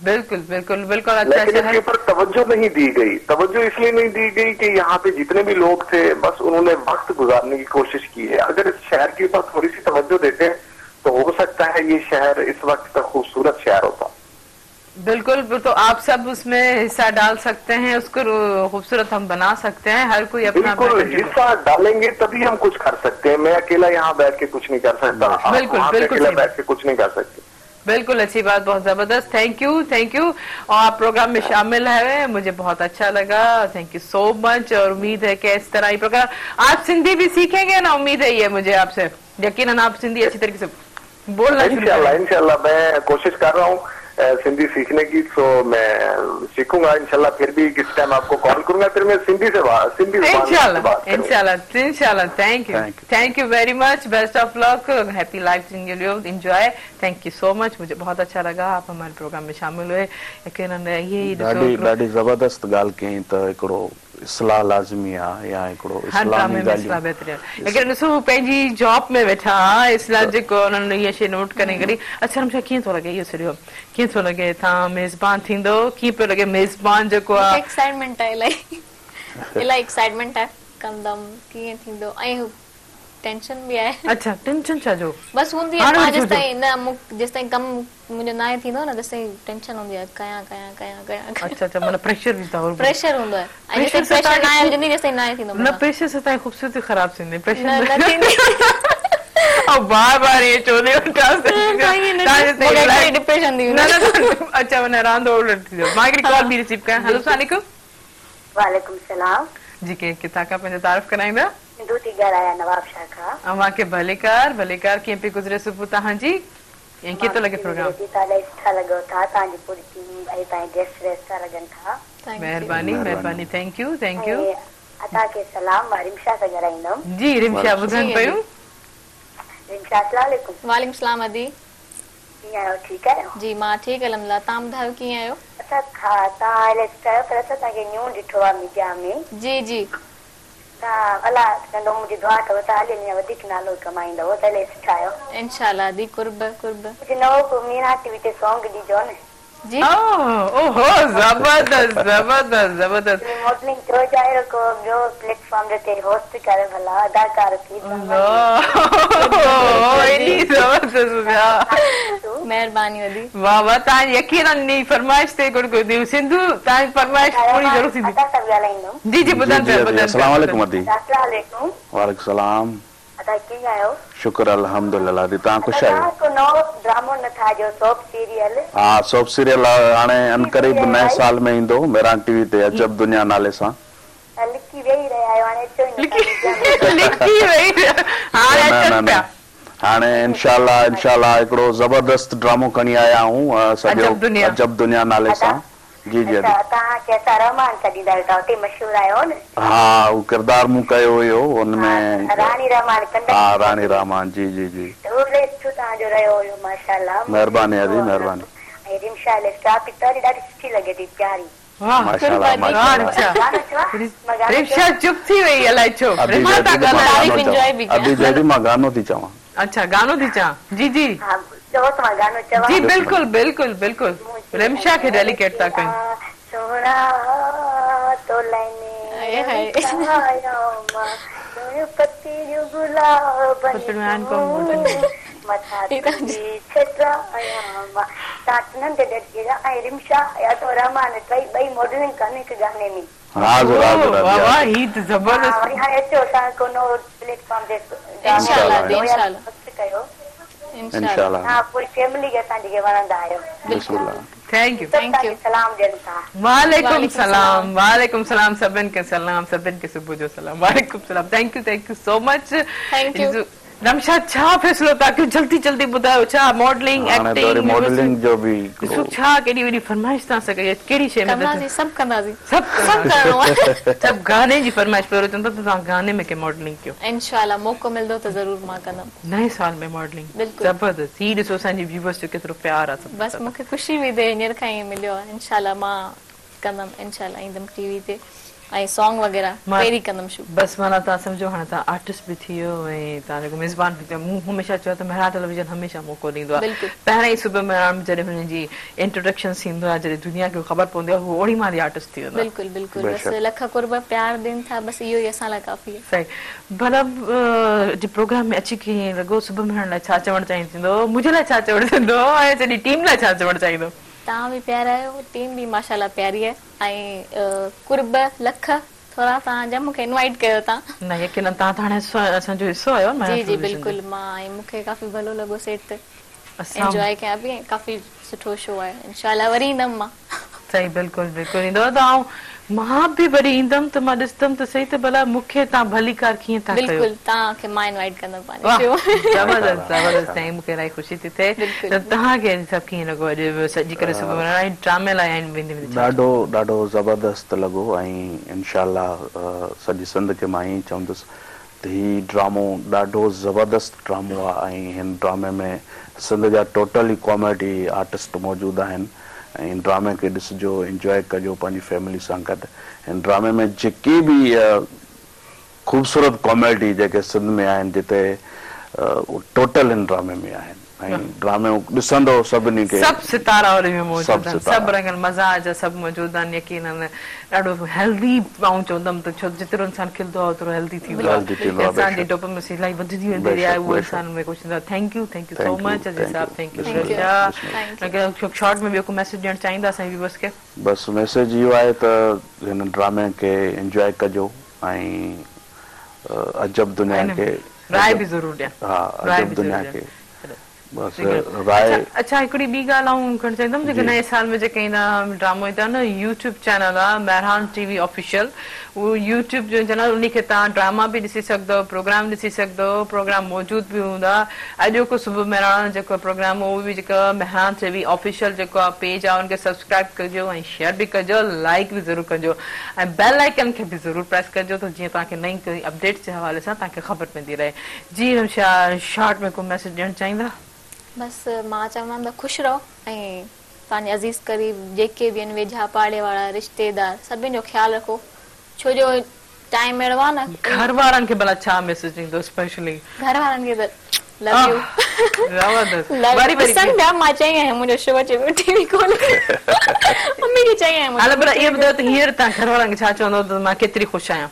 बिल्कुल अच्छा। लेकिन इसके ऊपर तवज्जो नहीं दी गई। तवज्जो इसलिए नहीं दी गई कि यहाँ पे जितने भी लोग थे बस उन्होंने वक्त गुजारने की कोशिश की है। अगर इस शहर के ऊपर थोड़ी सी तवज्जो देते तो हो सकता है ये शहर इस वक्त का खूबसूरत शहर होता। बिल्कुल। तो आप सब उसमें हिस्सा डाल सकते हैं, उसको खूबसूरत हम बना सकते हैं। हर कोई अपना हिस्सा डालेंगे तभी हम कुछ कर सकते हैं। मैं अकेला यहाँ बैठ के कुछ नहीं कर सकता। बिल्कुल अकेला बैठ के कुछ नहीं कर सकते। बिल्कुल अच्छी बात, बहुत जबरदस्त। Thank U, thank U. और आप प्रोग्राम में शामिल है, मुझे बहुत अच्छा लगा। Thank you so much. और उम्मीद है कि इस तरह ही प्रोग्राम आप सिंधी भी सीखेंगे ना, उम्मीद है ये मुझे आपसे, यकीनन आप सिंधी अच्छी तरीके से बोलना शुरू करें। इंशाल्लाह मैं कोशिश कर रहा हूँ सिंधी सीखने की, तो मैं सीखूंगा इंशाल्लाह। फिर भी किस टाइम आपको कॉल करूंगा, फिर मैं सिंधी इंशाल्लाह इंशाल्लाह। Thank U very much. Best of luck, happy life in your enjoy. Thank you so much. मुझे बहुत अच्छा लगा आप हमारे प्रोग्राम में शामिल हुए। यकीनन यही ॾाढी ज़बरदस्त ॻाल्हि कई त हिकिड़ो इस्लाह लाज़मी आहे या हिकिड़ो इस्लामी ॻाल्हियूं। लेकिन ॾिसो पंहिंजी जॉब में वेठा इस्लाह जेको उन्हनि इहा शइ नोट करे करे। अच्छा मूंखे कीअं थो लॻे इहो सॼो, कीअं थो लॻे तव्हां मेज़बान थींदो, कीअं पियो लॻे मेज़बान जेको आहे? एक्साइटमेंट आहे, इलाही एक्साइटमेंट आहे, कंदमि कीअं थींदो, ऐं टेंशन भी है। अच्छा टेंशन छा जो बस हूंदी है मां जेसिताईं न जेसिताईं कम मुंहिंजो नाहे थींदो न तेसिताईं टेंशन हूंदी आहे, कयां। अच्छा माना प्रेशर भी था, प्रेशर हूंदो आहे, ऐं जेसिताईं प्रेशर नाहे हुजंदी तेसिताईं नाहे थींदो न प्रेशर से ताईं खूबसूरती ख़राब थींदी, प्रेशर न थींदी। और बार ये चोले डिप्रेशन दी न। अच्छा माना रांदो उलट थी वियो। मां हिकिड़ी कॉल बि रिसीव कयां। हेलो अस्सलाम वालेकुम। वालेकुम सलाम जी, के किथां खां पंहिंजो तारीफ़ कराईंदा? हिंदू थी ॻाल्हायां नवाब शाह खां। अव्हांखे भलेकार कीअं पई गुज़रे सुबुह तव्हांजी, ऐं कीअं थो लॻे प्रोग्राम? सुठा लॻो था, तव्हांजी पूरी टीम ऐं तव्हांजे गेस्ट सुठा लॻनि था। महिरबानी। Thank U. अता के सलाम, मां रिमशा सां ॻाल्हाईंदमि। जी रिमशा ॿुधनि पियूं। रिमशा अस्सलाम वालेकुम। वालेकुम सलाम अदी, कीअं आहियो? ठीकु आहियो? जी मां ठीकु अल्हम्दुलिल्लाह, तव्हां ॿुधायो कीअं आहियो? तव्हां चयो पर तव्हांखे न्यू ॾिठो आहे मीडिया में। जी तव्हां अलाह कंदो, मुंहिंजी दुआ अथव तव्हां हली अञा वधीक नालो कमाईंदव, तॾहिं सुठा आहियो इंशाल्लाह दी। कुर्ब मुंहिंजो नओं मीना टीवी ते सॉन्ग ॾिजो न। जी ओहो जबरदस्त। मॉडलिंग जो जाहिर को ॿियो प्लेटफॉर्म ते होस्ट करे भला अदाकार थी। महिरबानी वधी। वाह तव्हां यकीनन फरमाइश ते सिंधु तव्हांजी फरमाइश पूरी ज़रूर थींदी। जी ॿुधनि पिया। अस्सलाम वालेकुम अदी। वालेकुम सलाम। कीअं आहियो? शुक्र अल्हम्दुलिल्लाह। तव्हां ख़ुशि आहियो? को नओ ड्रामो न ठाहियो, सोप सीरियल? हाँ, सोप सीरियल हाणे अनकरीब नए साल में ईंदो मेरान टीवी ते, अजब दुनिया नाले सां। लिखी वेही रहिया आहियो, हाणे अचो हाणे इंशाल्लाह हिकिड़ो ज़बरदस्त ड्रामो खणी आया आहियूं सॼो अजब दुनिया नाले सां। जी तव्हांखे असां रहमान छॾींदा आहियो, हुते मशहूर आहियो न? हा, उहो किरदार मूं कयो हुयो हुनमें, रानी रहमान कंदा। हा रानी रहमान। जी तव्हांजो रहियो हुयो माशाल्लाह। महिरबानी अदी, महिरबानी। ऐं रिमशा स्टाफ पितारी ॾाढी सुठी लॻे थी, प्यारी। रिमशा चुप थी वई, अलाए छो। अभी जल्दी मां गानो थी चवां। अच्छा गानो थी चवां। जी जी बिल्कुल रिमशा खे डेलीकेट था कयूं। सोना तो लाइने पत्ती जो गुलाब मथा छेत्रा नंढे डटिएगा ऐं रिमशा या तो रहमान ॿई मॉडलिंग कनि हिकु गाने में। वाह ही तो जबरदस्त। वरी हाणे अचो असां को नओ प्लेटफॉर्म ते कयो इंशाल्लाह। हाँ, पूरी फैमिली के असांजी खे वणंदा आहियो। Thank U. सलाम ॾियनि था। वालेकुम सलाम सभिनि खे सलाम, सभिनि खे सुबुह जो सलाम। वालेकुम सलाम। Thank you so much. Ramsha छा फ़ैसिलो था कयो, जल्दी ॿुधायो। छा मॉडलिंग, एक्टिंग, मॉडलिंग जो भी छा केॾी वॾी फरमाइश तव्हां सां कई, कहिड़ी शइ में? सभु कंदासीं, सभु गाने जी फरमाइश पहिरियों चवंदा त तव्हां गाने में के मॉडलिंग कयो। इंशाल्लाह मौक़ो मिलंदो त ज़रूर मां कंदमि नए साल में मॉडलिंग। जबरदस्त। ही ॾिसो असांजी व्यूअर्स जो केतिरो प्यार आहे। बस मूंखे ख़ुशी बि थिए, हींअर खां ई मिलियो आहे। इंशाल्लाह मां कंदमि, इंशाल्लाह ईंदमि टीवी ते ऐं सॉन्ग वग़ैरह पहिरीं कंदमि शूट। बस माना तव्हां सम्झो हाणे तव्हां आर्टिस्ट बि थी वियो ऐं तव्हां जेको मेज़बान बि थियो। मूं हमेशह चयो त मेहरा टेलीविजन हमेशह मौक़ो ॾींदो आहे। पहिरियों ई सुबुह में जॾहिं हुनजी इंट्रोडक्शन थींदो आहे, जॾहिं दुनिया खे ख़बर पवंदी आहे, हू ओड़ी मां आर्टिस्ट थी वेंदो आहे। बिल्कुल बस लख कुर्ब प्यार ॾियनि था, बस इहो ई असां लाइ काफ़ी आहे। सही। भला प्रोग्राम में अची कीअं लॻो? सुबुह में लाइ छा चवणु चाहींदो? मुंहिंजे लाइ छा चवणु चाहींदो ऐं सॼी टीम लाइ छा चवणु चाहींदो? तव्हां बि प्यारा आहियो, टीम बि माशाल्लाह प्यारी आहे ऐं कुर्ब लख थोड़ा तव्हां जब मूंखे इनवाइट कयो तव्हां। न यकीनन तव्हां त हाणे असांजो हिसो आहियो न। जी बिल्कुल। मां ऐं मूंखे काफ़ी भलो लॻो सेट ते। एंजॉय कयां पई काफ़ी सुठो शो आहे इंशाल्लाह वरी ईंदमि मां सही बिल्कुल बिल्कुल ईंदो त मां भी वरी ईंदमि त मां ॾिसंदमि त सही त भला मूंखे तव्हां भलीकार कीअं था कयो बिल्कुल तव्हांखे मां इनवाइट कंदमि पंहिंजे शो जबरदस्त जबरदस्त साईं मूंखे इलाही ख़ुशी थी थिए त तव्हांखे सभु कीअं लॻो अॼु सॼी करे सुबुह ड्रामे लाइ आहिनि वेंदी ॾाढो ॾाढो ज़बरदस्त लॻो ऐं इनशाला सॼी सिंध खे मां ईअं चवंदुसि त हीउ ड्रामो ॾाढो ज़बरदस्त ड्रामो आहे ऐं हिन ड्रामे में सिंध जा टोटली कॉमेडी आर्टिस्ट मौजूदु आहिनि ऐं ड्रामे खे ॾिसजो इंजॉय कजो पंहिंजी फैमिली सां गॾु हिन ड्रामे में जेकी बि ख़ूबसूरत कॉमेडी जेके सिंध में आहिनि जिते टोटल हिन ड्रामे में आहिनि ऐं ड्रामे ॾिसंदो सभिनी खे सभु सितारा हुन में मौजूदु आहिनि सभु रंगनि मज़ाज सभु मौजूदु आहिनि यकीनन ॾाढो हेल्दी आऊं चवंदमि त छो जेतिरो इंसान खिलंदो आहे ओतिरो हेल्दी थींदो आहे इंसान जी डोपामाइन इलाही वधंदी वेंदी आहे उहो इंसान में कुझु थींदो आहे thank you so much Ajay साहब थैंक यू शॉर्ट में ॿियो को मैसेज ॾियणु चाहींदा असांजी व्यूअर्स खे बसि मैसेज इहो आहे त हिन ड्रामे खे इंजॉय कजो ऐं अजब दुनिया खे राय बि ज़रूरु ॾियनि हा अजब दुनिया खे अच्छा हिकिड़ी ॿी ॻाल्हि आऊं करणु चाहींदमि जेके नए साल में जेके ईंदा ड्रामो ईंदा न यूट्यूब चैनल आहे मेहरान टीवी ऑफिशियल उहो यूट्यूब जो चैनल उन खे तव्हां ड्रामा बि ॾिसी सघंदव प्रोग्राम ॾिसी सघंदव प्रोग्राम मौजूदु बि हूंदा अॼु को सुबुह मेहरान जेको प्रोग्राम उहो बि जेको मेहरान टीवी ऑफिशियल जेको आहे पेज आहे उनखे सब्सक्राइब कजो ऐं शेयर बि कजो लाइक बि ज़रूरु कजो ऐं बेल आइकन खे बि ज़रूरु प्रेस कजो त जीअं तव्हांखे नई कोई अपडेट्स जे हवाले सां तव्हांखे ख़बर पवंदी रहे जी रमशा शॉर्ट में को मैसेज ॾियणु चाहींदा बसि मां चवंदमि त ख़ुशि रहो ऐं पंहिंजे अज़ीज़ करीब जेके बि आहिनि वेझा पाड़े वारा रिश्तेदार सभिनि जो ख़्यालु रखो छो जो टाइम अहिड़ो आहे न घर वारनि खे भला छा मैसेज ॾींदो स्पेशली घर वारनि खे त लव यू मां चई आहियां मुंहिंजो शो अचे टीवी खोले मम्मी खे चई आहियां हाल भला इहो ॿुधायो त हींअर तव्हां घर वारनि खे छा चवंदव त मां केतिरी ख़ुशि आहियां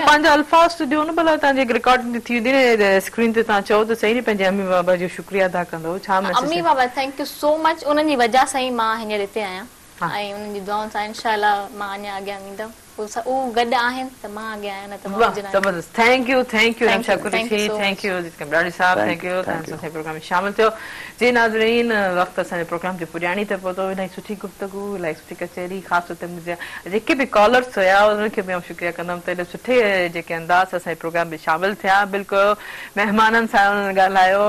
पंहिंजा अल्फाज़ ॾियो न भला तव्हांजी रिकॉर्डिंग थी वेंदी स्क्रीन ते तव्हां चओ त सही न पंहिंजे अम्मी बाबा जो शुक्रिया अदा कंदो छा अम्मी बाबा थैंक यू सो मच उन्हनि जी वजह सां ई मां हींअर हिते आहियां ऐं उन्हनि जी दुआउनि सां इंशाल्लाह मां अञा अॻियां ईंदमि उहो गॾु आहिनि त मां अॻियां आहियां न त ज़बरदस्त thank you Ramsha Qureshi thank you कमराड़ी साहब थैंक यू तव्हां प्रोग्राम में शामिल थियो जी नाज़रीन वक़्तु असांजे प्रोग्राम जो पुॼाणी ते पहुतो इलाही सुठी गुफ़्तगू इलाही सुठी कचहरी ख़ासि तौर ते मुंहिंजा जेके बि कॉलर्स हुया उन्हनि खे बि आउं शुक्रिया कंदमि त एॾे सुठे जेके अंदाज़ असांजे प्रोग्राम में शामिल थिया बिल्कुलु महिमाननि सां उन्हनि ॻाल्हायो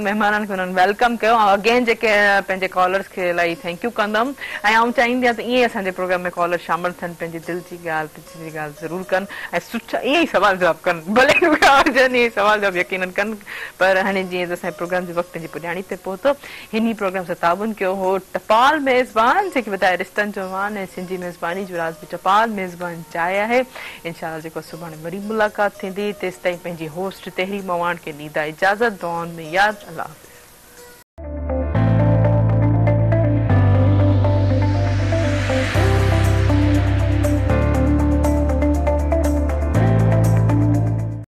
महिमाननि खे उन्हनि वेलकम कयो ऐं अगेन जेके पंहिंजे कॉलर्स खे इलाही थैंक यू कंदमि ऐं आउं चाहींदी आहियां त ईअं असांजे प्रोग्राम में कॉलर शामिल थियनि पंहिंजी दिलि जी ॻाल्हि ज़रूरु कनि ऐं सुठा ईअं ई सवाल जवाब कनि भले ईअं ई सवाल जवाब यकीनन कनि पर हाणे जीअं असांजे प्रोग्राम जे वक़्त जी पुॼाणी ते पहुतो हिन प्रोग्राम सां ताबुन कयो हो टपाल मेज़बान जेके ॿुधाए रिश्तनि जो मान ऐं सिंधी मेज़बानी जो राज़ बि टपाल मेज़बान चाहे आहे इंशाल्लाह जेको सुभाणे वरी मुलाक़ात थींदी तेसिताईं पंहिंजी होस्ट तहरीर मवान खे ॾींदा इजाज़त दुआउनि में यादि अल्लाह